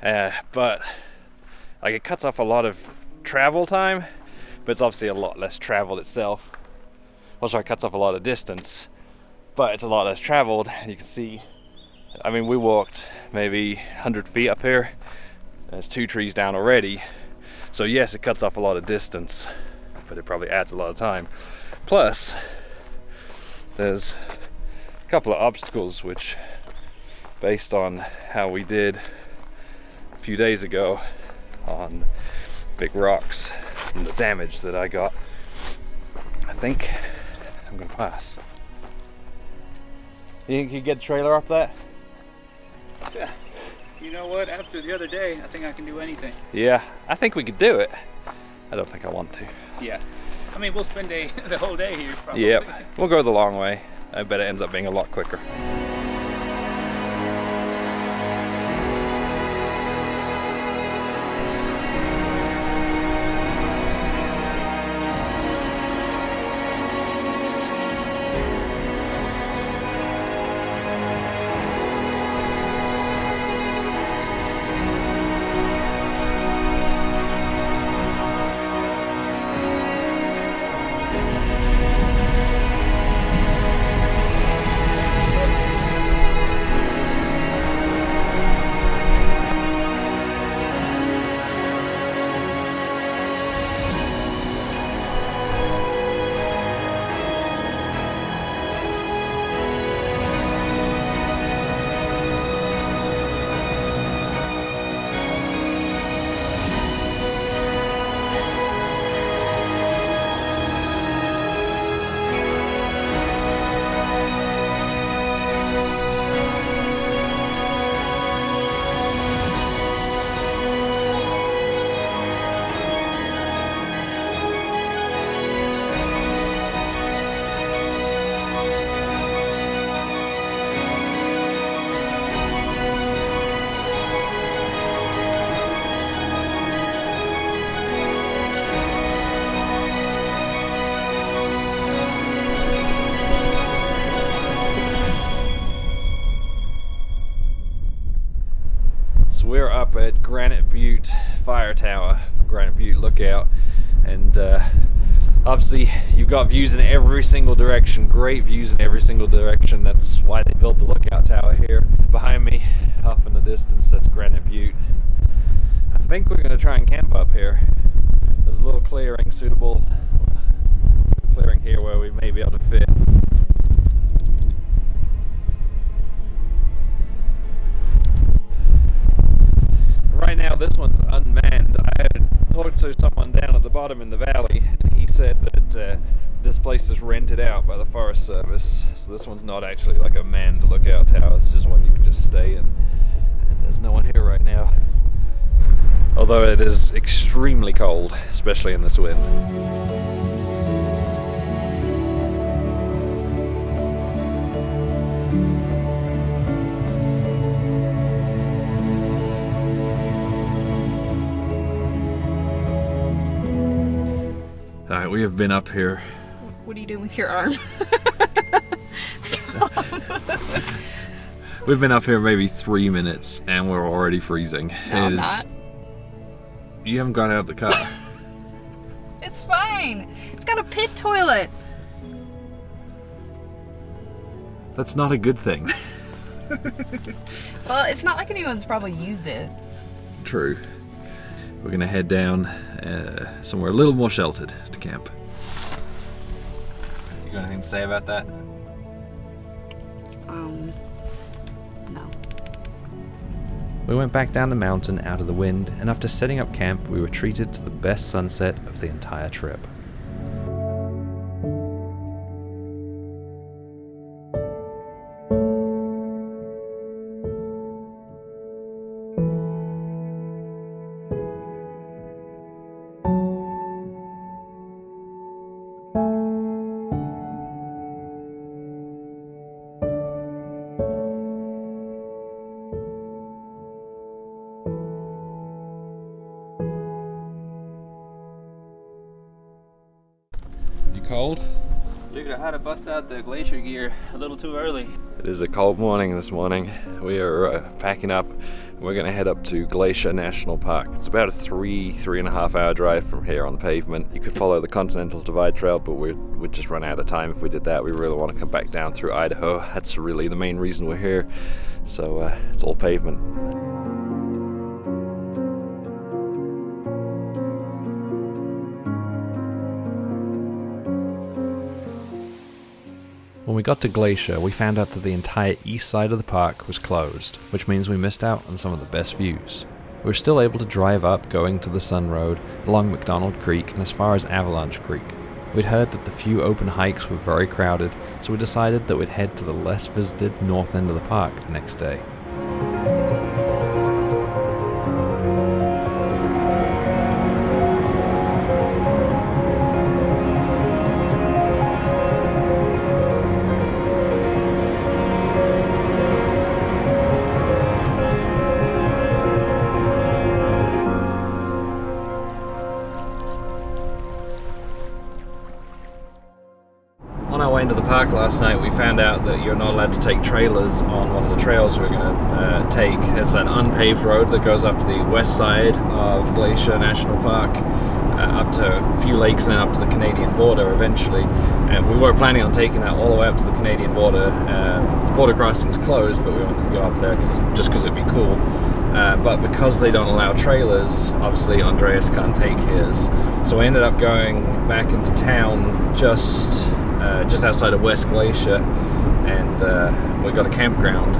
Speaker 3: but like it cuts off a lot of travel time, but it's obviously a lot less travel itself. Also, it cuts off a lot of distance,
Speaker 6: but it's a lot less traveled. You can see, I mean, we walked maybe 100 feet up here. There's 2 trees down already. So yes, it cuts off a lot of distance, but it probably adds a lot of time. Plus, there's a couple of obstacles which, based on how we did a few days ago on big rocks and the damage that I got, I think I'm gonna pass. You think you get the trailer up that?
Speaker 8: Yeah. You know what? After the other day, I think I can do anything.
Speaker 6: Yeah, I think we could do it. I don't think I want to.
Speaker 8: Yeah. I mean, we'll spend the whole day here probably.
Speaker 6: Yep, we'll go the long way. I bet it ends up being a lot quicker. We're up at Granite Butte Fire Tower, Granite Butte Lookout, and obviously you've got views in every single direction, great views in every single direction. That's why they built the lookout tower here. Behind me, off in the distance, that's Granite Butte. I think we're going to try and camp up here. There's a little clearing, suitable clearing here where we may be able to fit. Right now this one's unmanned. I had talked to someone down at the bottom in the valley, and he said that this place is rented out by the Forest Service, so this one's not actually like a manned lookout tower. This is one you can just stay in, and there's no one here right now. Although it is extremely cold, especially in this wind. Alright, we have been up here.
Speaker 2: What are you doing with your arm?
Speaker 6: We've been up here maybe 3 minutes and we're already freezing.
Speaker 2: No, I'm not.
Speaker 6: You haven't gone out of the car.
Speaker 2: It's fine. It's got a pit toilet.
Speaker 6: That's not a good thing.
Speaker 2: Well, it's not like anyone's probably used it.
Speaker 6: True. We're gonna head down somewhere a little more sheltered to camp. You got anything to say about that?
Speaker 2: No.
Speaker 3: We went back down the mountain out of the wind, and after setting up camp, we were treated to the best sunset of the entire trip.
Speaker 6: You cold?
Speaker 8: Figured I had to bust out the glacier gear a little too early.
Speaker 3: It is a cold morning this morning. We are packing up. We're going to head up to Glacier National Park. It's about a 3.5 hour drive from here on the pavement. You could follow the Continental Divide Trail, but we'd just run out of time if we did that. We really want to come back down through Idaho. That's really the main reason we're here. So it's all pavement.
Speaker 1: When we got to Glacier, we found out that the entire east side of the park was closed, which means we missed out on some of the best views. We were still able to drive up going to the Sun Road, along McDonald Creek and as far as Avalanche Creek. We'd heard that the few open hikes were very crowded, so we decided that we'd head to the less visited north end of the park the next day.
Speaker 3: On our way into the park last night, we found out that you're not allowed to take trailers on one of the trails we're going to take. It's an unpaved road that goes up the west side of Glacier National Park, up to a few lakes and then up to the Canadian border eventually. And we were planning on taking that all the way up to the Canadian border. The border crossing's closed, but we wanted to go up there just because it'd be cool. But because they don't allow trailers, obviously Andreas can't take his. So we ended up going back into town just outside of West Glacier, and we got a campground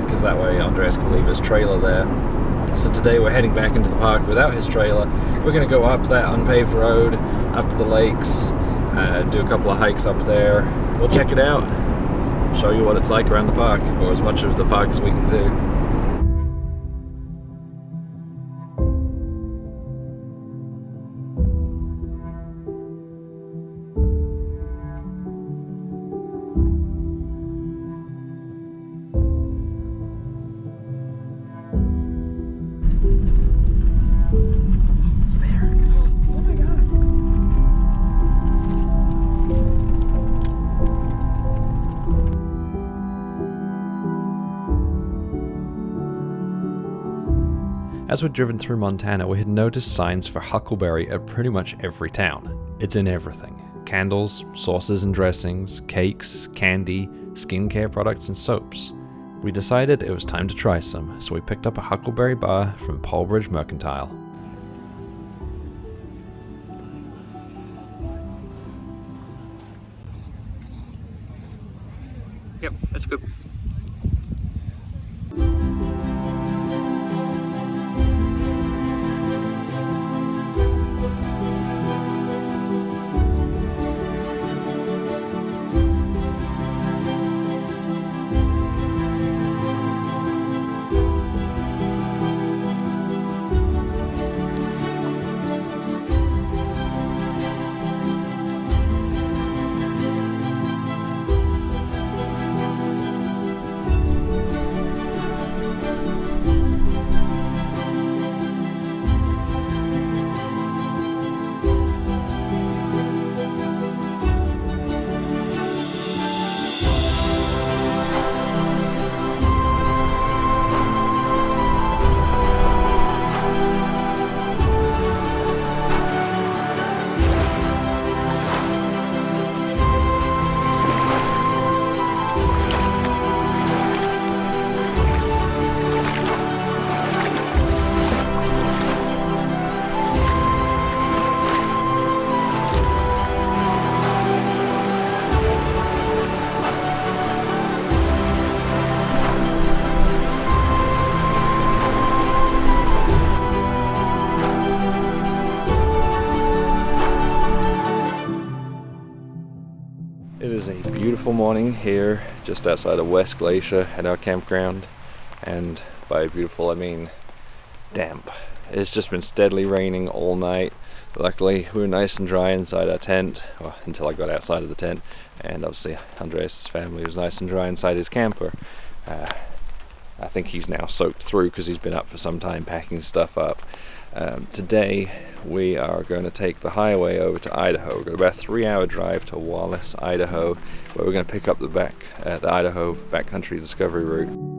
Speaker 3: because that way Andreas can leave his trailer there. So today we're heading back into the park without his trailer. We're going to go up that unpaved road, up to the lakes, do a couple of hikes up there. We'll check it out, show you what it's like around the park, or as much of the park as we can do.
Speaker 1: As we'd driven through Montana, we had noticed signs for huckleberry at pretty much every town. It's in everything. Candles, sauces and dressings, cakes, candy, skincare products and soaps. We decided it was time to try some, so we picked up a huckleberry bar from Polbridge Mercantile.
Speaker 8: Yep, that's good.
Speaker 3: It is a beautiful morning here just outside of West Glacier at our campground, and by beautiful I mean damp. It's just been steadily raining all night. Luckily we were nice and dry inside our tent, well, until I got outside of the tent, and obviously Andreas' family was nice and dry inside his camper. I think he's now soaked through because he's been up for some time packing stuff up. Today we are going to take the highway over to Idaho. We've got about a 3-hour drive to Wallace, Idaho, where we're going to pick up the Idaho backcountry discovery route.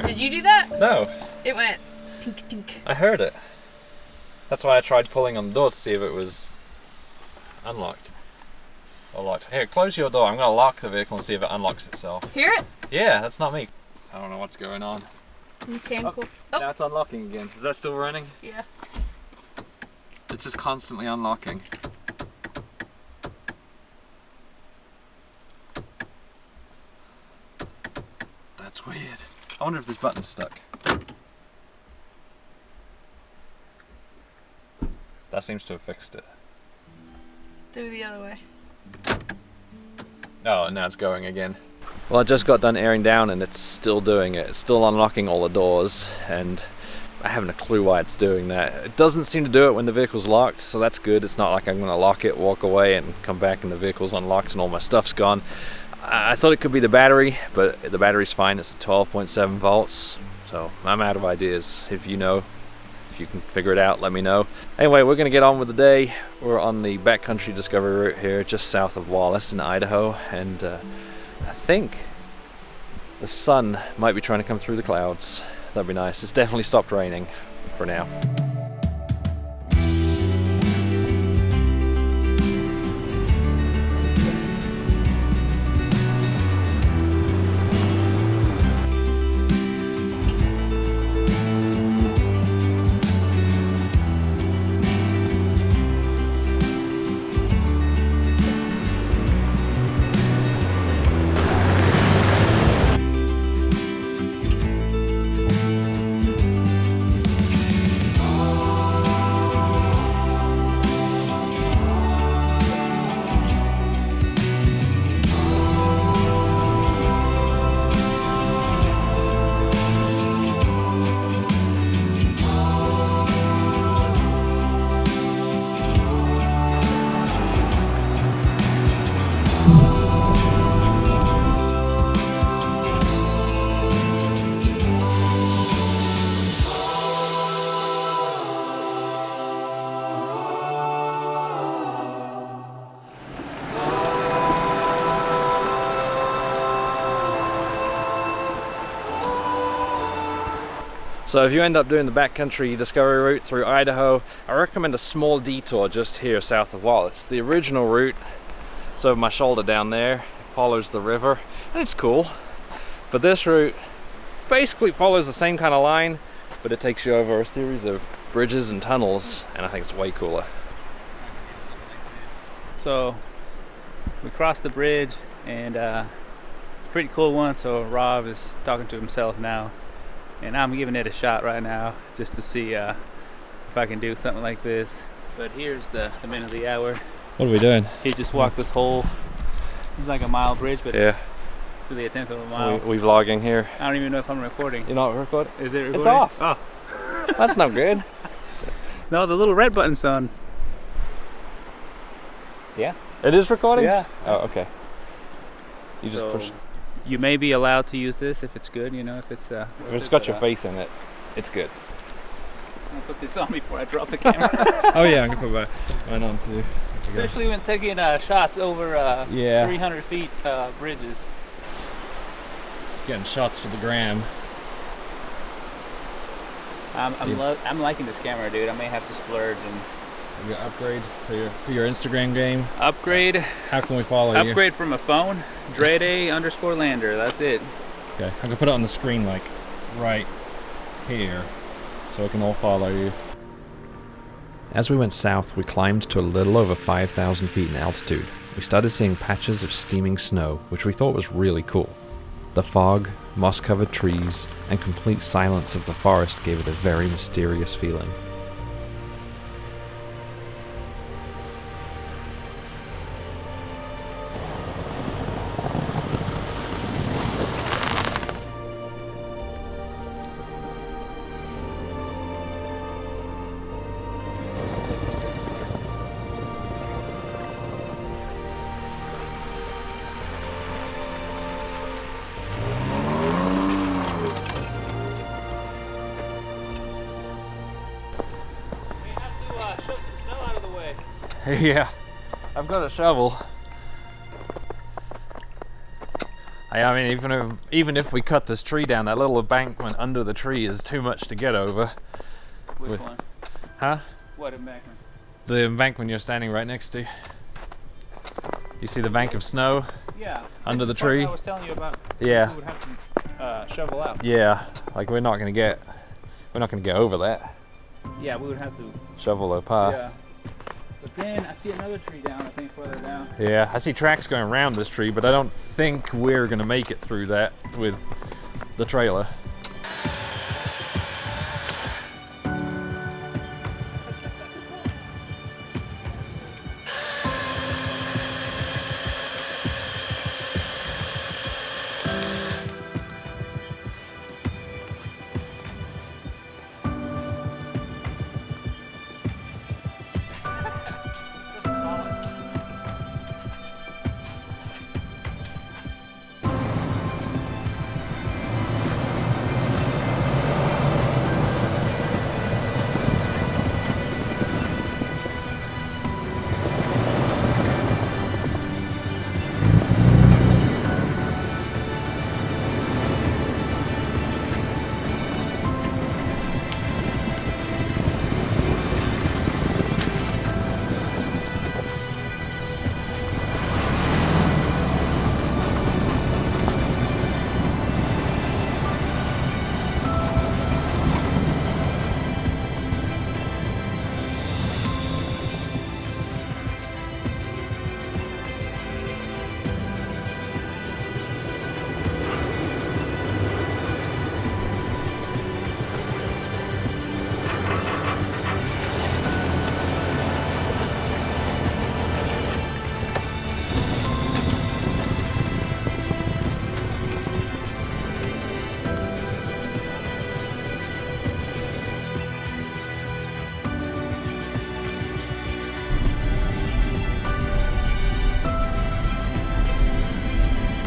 Speaker 2: Did you do that?
Speaker 3: No,
Speaker 2: It went tink tink.
Speaker 3: I heard it. That's why I tried pulling on the door to see if it was unlocked or locked. Here, close your door. I'm going to lock the vehicle and see if it unlocks itself.
Speaker 2: Hear it?
Speaker 3: Yeah, that's not me. I don't know what's going on.
Speaker 2: Mechanical.
Speaker 3: Now it's unlocking again. Is that still running?
Speaker 2: Yeah.
Speaker 3: It's just constantly unlocking. That's weird. I wonder if this button's stuck. That seems to have fixed it.
Speaker 2: Do the other way.
Speaker 3: Oh, and now it's going again. Well, I just got done airing down and it's still doing it. It's still unlocking all the doors, and I haven't a clue why it's doing that. It doesn't seem to do it when the vehicle's locked, so that's good. It's not like I'm going to lock it, walk away, and come back and the vehicle's unlocked and all my stuff's gone. I thought it could be the battery, but the battery's fine. It's 12.7 volts, so I'm out of ideas. If you know, if you can figure it out, let me know. Anyway, we're going to get on with the day. We're on the backcountry discovery route here, just south of Wallace in Idaho, and I think the sun might be trying to come through the clouds. That'd be nice. It's definitely stopped raining for now. So if you end up doing the backcountry discovery route through Idaho, I recommend a small detour just here south of Wallace. The original route, it's over my shoulder down there, it follows the river, and it's cool. But this route basically follows the same kind of line, but it takes you over a series of bridges and tunnels, and I think it's way cooler.
Speaker 8: So we crossed the bridge, and it's a pretty cool one. So Rob is talking to himself now, and I'm giving it a shot right now just to see if I can do something like this. But here's the minute of the hour.
Speaker 3: What are we doing?
Speaker 8: He just walked this whole, it's like a mile bridge, but
Speaker 3: Yeah,
Speaker 8: it's really a tenth of a mile.
Speaker 3: we vlogging here.
Speaker 8: I don't even know if I'm recording.
Speaker 3: You're not recording?
Speaker 8: Is it recording?
Speaker 3: It's off.
Speaker 8: Oh.
Speaker 3: That's not good.
Speaker 8: No, the little red button's on. Yeah.
Speaker 3: It is recording?
Speaker 8: Yeah.
Speaker 3: Oh, okay. You just
Speaker 8: So,
Speaker 3: push.
Speaker 8: You may be allowed to use this if it's good, you know, if it's
Speaker 3: If it's got your face in it, it's good.
Speaker 8: I'll put this on before I drop the camera.
Speaker 3: Oh yeah, I'm gonna put mine on too.
Speaker 8: Especially when taking shots over
Speaker 3: Yeah.
Speaker 8: 300 feet bridges.
Speaker 3: Just getting shots for the gram.
Speaker 8: I'm liking this camera, dude. I may have to splurge and
Speaker 3: You got upgrade for your Instagram game.
Speaker 8: upgrade.
Speaker 3: How can we follow you?
Speaker 8: Upgrade from a phone. Drede_Lander. That's it.
Speaker 3: Okay, I'm gonna put it on the screen like right here, so we can all follow you. As we went south, we climbed to a little over 5,000 feet in altitude. We started seeing patches of steaming snow, which we thought was really cool. The fog, moss-covered trees, and complete silence of the forest gave it a very mysterious feeling.
Speaker 6: Yeah, I've got a shovel. I mean, even if we cut this tree down, that little embankment under the tree is too much to get over.
Speaker 8: Which one?
Speaker 6: Huh?
Speaker 8: What embankment?
Speaker 6: The embankment you're standing right next to. You see the bank of snow?
Speaker 8: Yeah.
Speaker 6: Under the
Speaker 8: That's what
Speaker 6: tree?
Speaker 8: I was telling you about.
Speaker 6: Yeah.
Speaker 8: We would have to shovel out.
Speaker 6: Yeah, like we're not gonna get over that.
Speaker 8: Yeah, we would have to.
Speaker 6: Shovel a path.
Speaker 8: Yeah. But then I see another tree down, I think further down.
Speaker 6: Yeah, I see tracks going around this tree, but I don't think we're gonna make it through that with the trailer.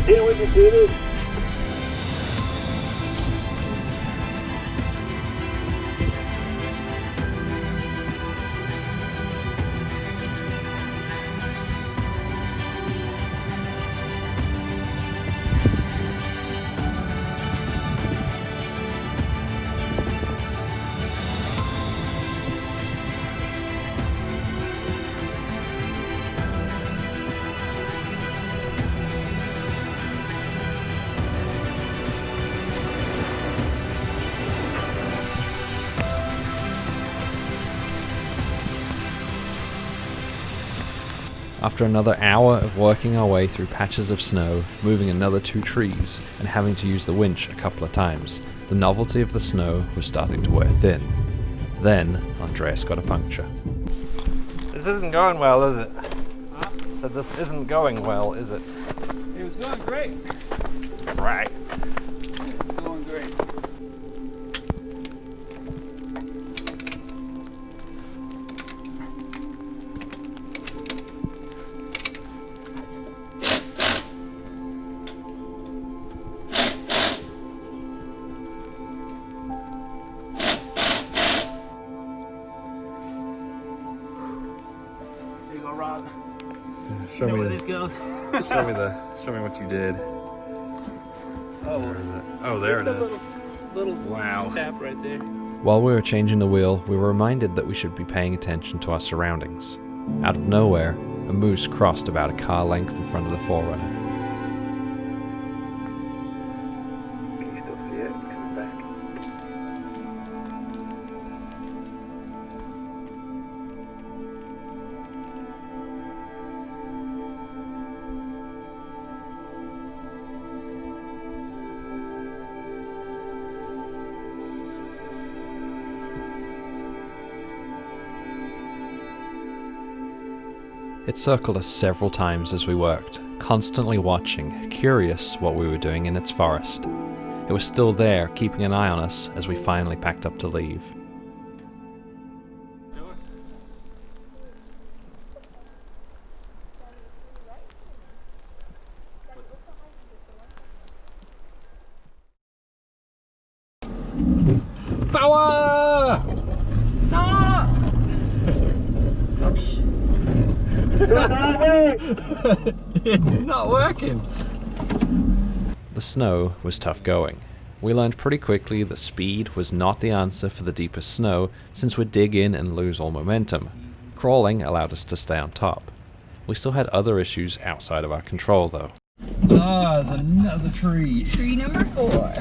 Speaker 7: Didn't we just do this?
Speaker 3: After another hour of working our way through patches of snow, moving another 2 trees, and having to use the winch a couple of times, the novelty of the snow was starting to wear thin. Then, Andreas got a puncture.
Speaker 6: This isn't going well, is it? So this isn't going well, is it?
Speaker 8: It was going great.
Speaker 6: Right.
Speaker 8: It was going great. There you go, Rob.
Speaker 6: Show
Speaker 8: You know
Speaker 6: me
Speaker 8: where this goes?
Speaker 6: show me what you did.
Speaker 8: Oh,
Speaker 6: Where is it? Oh, there it is.
Speaker 8: Little
Speaker 6: Wow.
Speaker 8: tap right there.
Speaker 3: While we were changing the wheel, we were reminded that we should be paying attention to our surroundings. Out of nowhere, a moose crossed about a car length in front of the 4Runner.
Speaker 7: Can you still see it? Coming back.
Speaker 3: It circled us several times as we worked, constantly watching, curious what we were doing in its forest. It was still there, keeping an eye on us as we finally packed up to leave.
Speaker 6: Power!
Speaker 8: Stop!
Speaker 6: It's not working.
Speaker 3: The snow was tough going. We learned pretty quickly that speed was not the answer for the deepest snow, since we'd dig in and lose all momentum. Crawling allowed us to stay on top. We still had other issues outside of our control though.
Speaker 6: Ah, there's another tree.
Speaker 2: Tree number 4.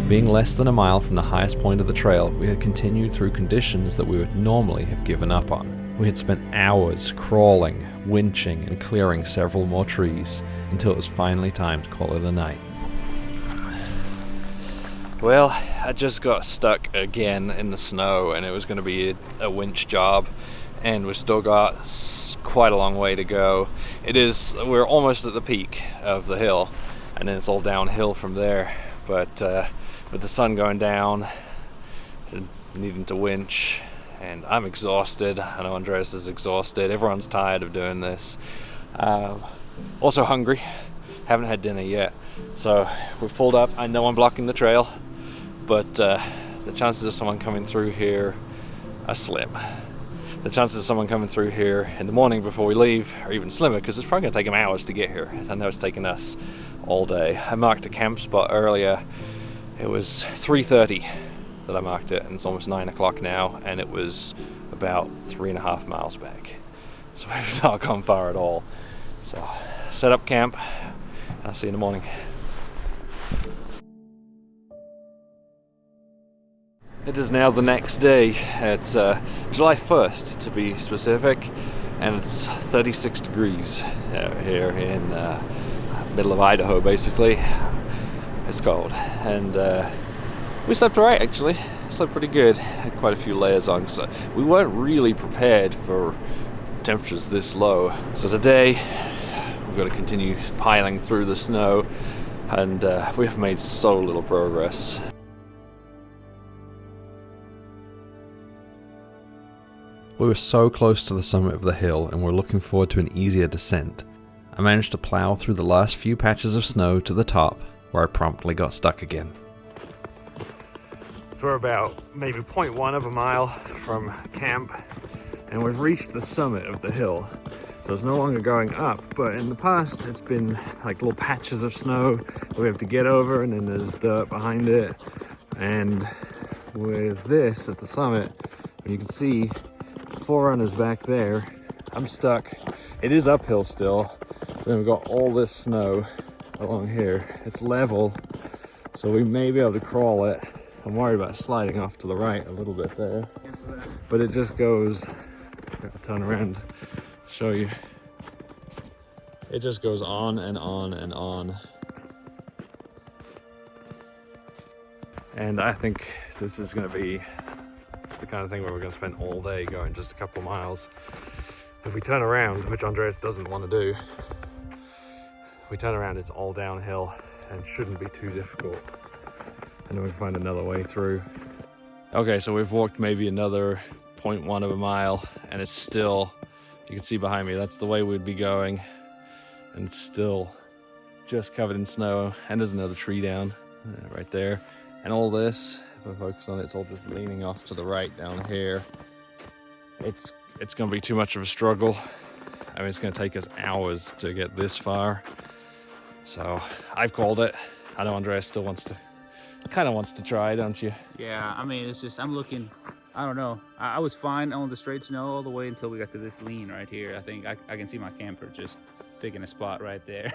Speaker 3: Being less than a mile from the highest point of the trail, we had continued through conditions that we would normally have given up on. We had spent hours crawling, winching, and clearing several more trees, until it was finally time to call it a night.
Speaker 6: Well, I just got stuck again in the snow, and it was going to be a winch job, and we've still got quite a long way to go. We're almost at the peak of the hill, and then it's all downhill from there. But with the sun going down, needing to winch, and I'm exhausted. I know Andreas is exhausted. Everyone's tired of doing this. Also hungry. Haven't had dinner yet. So we've pulled up. I know I'm blocking the trail, but the chances of someone coming through here are slim. The chances of someone coming through here in the morning before we leave are even slimmer, because it's probably going to take them hours to get here. I know it's taken us all day. I marked a camp spot earlier. It was 3:30 that I marked it, and it's almost 9 o'clock now, and it was about 3.5 miles back. So we've not gone far at all. So set up camp, and I'll see you in the morning. It is now the next day. It's July 1st to be specific, and it's 36 degrees out here in middle of Idaho, basically. It's cold, and we slept alright actually. Slept pretty good. Had quite a few layers on, so we weren't really prepared for temperatures this low. So today we've got to continue piling through the snow, and we have made so little progress.
Speaker 3: We were so close to the summit of the hill, and we're looking forward to an easier descent. I managed to plow through the last few patches of snow to the top, where I promptly got stuck again.
Speaker 6: So we're about maybe 0.1 of a mile from camp, and we've reached the summit of the hill. So it's no longer going up, but in the past it's been like little patches of snow that we have to get over, and then there's dirt behind it. And with this at the summit, you can see the forerunners back there. I'm stuck. It is uphill still. Then we've got all this snow along here. It's level, so we may be able to crawl it. I'm worried about sliding off to the right a little bit there, but it just goes, I'll turn around, show you. It just goes on and on and on. And I think this is going to be the kind of thing where we're going to spend all day going just a couple miles. If we turn around, which Andreas doesn't want to do, if we turn around, it's all downhill and shouldn't be too difficult. And then we can find another way through. Okay, so we've walked maybe another 0.1 of a mile, and it's still
Speaker 3: You can see behind me, that's the way we'd be going. And it's still just covered in snow. And there's another tree down right there. And all this, if I focus on it, it's all just leaning off to the right down here. It's going to be too much of a struggle. I mean, it's going to take us hours to get this far. So I've called it. I know Andreas still kind of wants to try, don't you?
Speaker 8: Yeah, I mean, it's just, I'm looking, I don't know. I was fine on the straight snow all the way until we got to this lean right here. I think I can see my camper just picking a spot right there.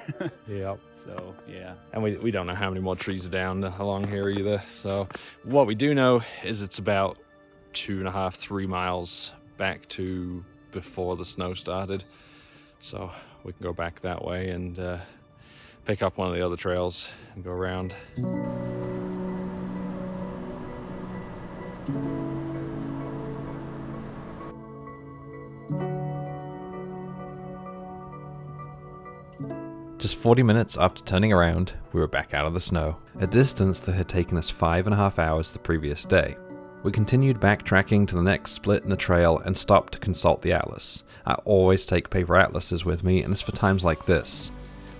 Speaker 3: Yep.
Speaker 8: So, yeah.
Speaker 3: And we don't know how many more trees are down along here either. So what we do know is it's about 2.5, 3 miles back to before the snow started. So we can go back that way and pick up one of the other trails and go around.
Speaker 1: Just 40 minutes after turning around, we were back out of the snow, a distance that had taken us 5.5 hours the previous day. We continued backtracking to the next split in the trail and stopped to consult the atlas. I always take paper atlases with me, and it's for times like this.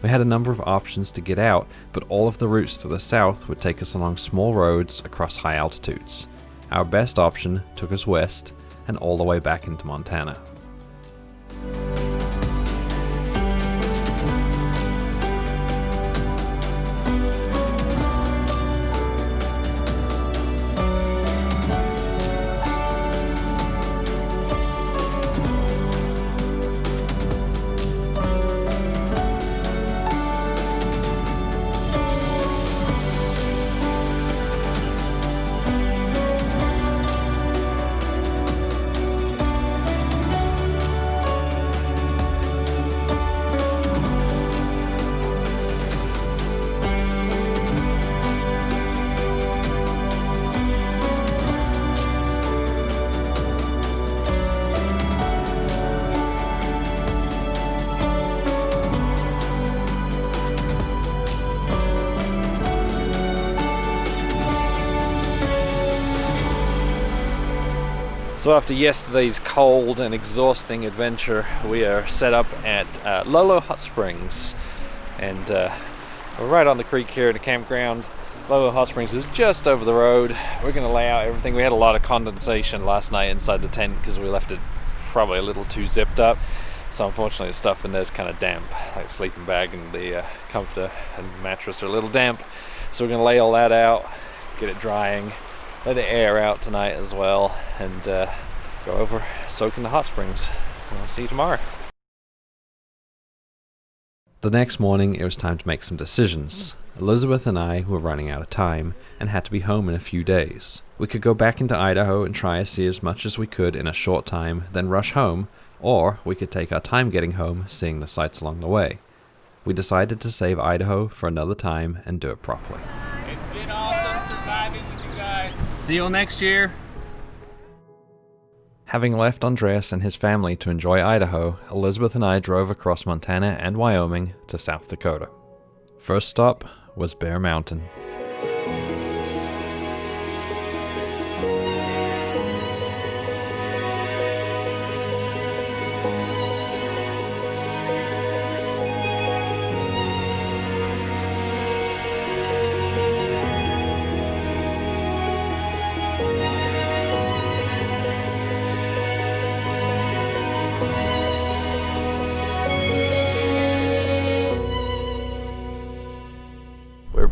Speaker 1: We had a number of options to get out, but all of the routes to the south would take us along small roads across high altitudes. Our best option took us west and all the way back into Montana.
Speaker 6: So after yesterday's cold and exhausting adventure, we are set up at Lolo Hot Springs, and we're right on the creek here in the campground. Lolo Hot Springs is just over the road. We're going to lay out everything. We had a lot of condensation last night inside the tent because we left it probably a little too zipped up. So unfortunately the stuff in there is kind of damp, like the sleeping bag and the comforter and mattress are a little damp. So we're going to lay all that out, get it drying, let it air out tonight as well, and go over, soak in the hot springs. And I'll see you tomorrow.
Speaker 1: The next morning, it was time to make some decisions. Elizabeth and I were running out of time and had to be home in a few days. We could go back into Idaho and try to see as much as we could in a short time, then rush home, or we could take our time getting home, seeing the sights along the way. We decided to save Idaho for another time and do it properly.
Speaker 8: It's been awesome surviving with you guys. See you all next year.
Speaker 1: Having left Andreas and his family to enjoy Idaho, Elizabeth and I drove across Montana and Wyoming to South Dakota. First stop was Bear Mountain.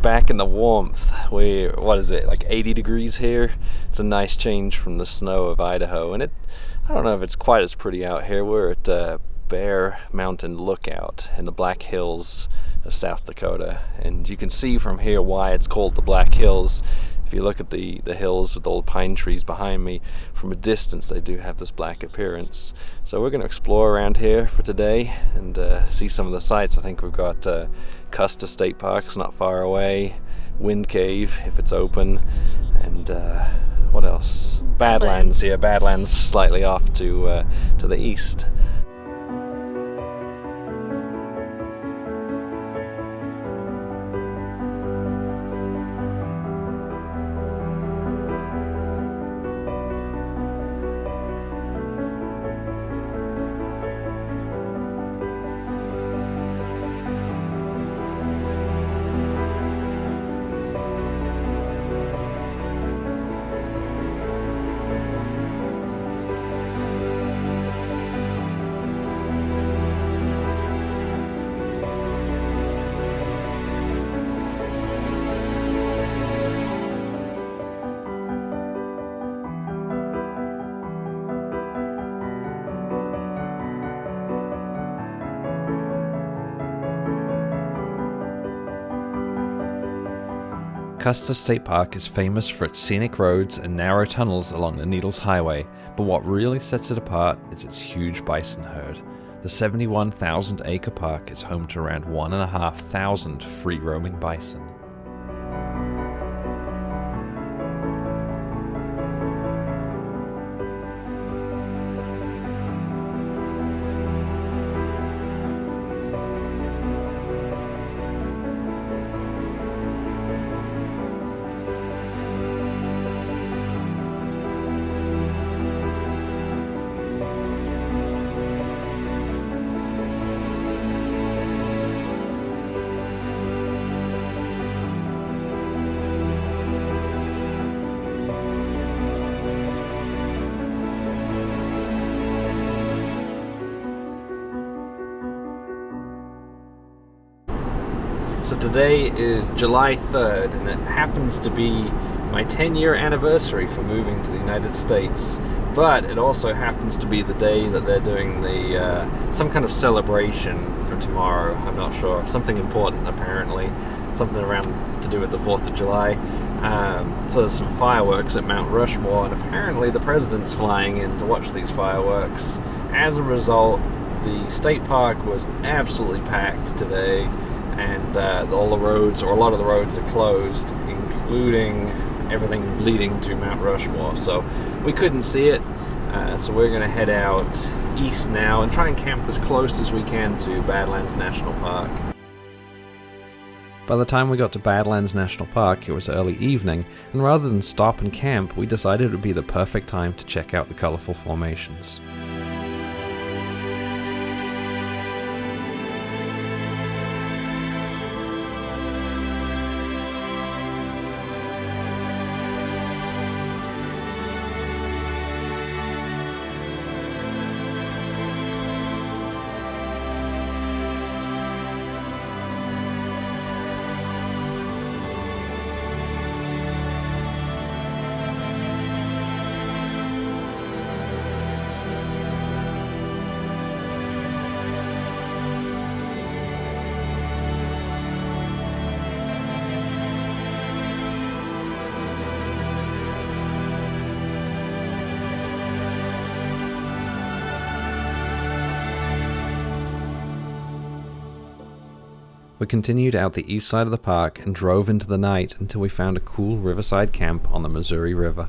Speaker 6: Back in the warmth. What is it, like 80 degrees here? It's a nice change from the snow of Idaho, and I don't know if it's quite as pretty out here. We're at Bear Mountain Lookout in the Black Hills of South Dakota, and you can see from here why it's called the Black Hills. If you look at the hills with all the pine trees behind me, from a distance they do have this black appearance. So we're going to explore around here for today and see some of the sights. I think we've got Custer State Park's not far away, Wind Cave if it's open, and what else? Badlands, yeah, Badlands slightly off to the east.
Speaker 3: Custer State Park is famous for its scenic roads and narrow tunnels along the Needles Highway, but what really sets it apart is its huge bison herd. The 71,000-acre park is home to around 1,500 free-roaming bison.
Speaker 6: So today is July 3rd, and it happens to be my 10-year anniversary for moving to the United States. But it also happens to be the day that they're doing the some kind of celebration for tomorrow. I'm not sure. Something important, apparently. Something around to do with the 4th of July. So there's some fireworks at Mount Rushmore, and apparently the president's flying in to watch these fireworks. As a result, the state park was absolutely packed today. And all the roads, or a lot of the roads, are closed, including everything leading to Mount Rushmore. So we couldn't see it, so we're going to head out east now and try and camp as close as we can to Badlands National Park.
Speaker 3: By the time we got to Badlands National Park, it was early evening, and rather than stop and camp, we decided it would be the perfect time to check out the colorful formations. We continued out the east side of the park and drove into the night until we found a cool riverside camp on the Missouri River.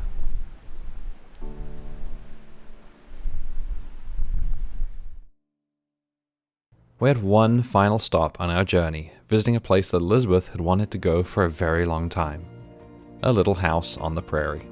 Speaker 3: We had one final stop on our journey, visiting a place that Elizabeth had wanted to go for a very long time. A little house on the prairie.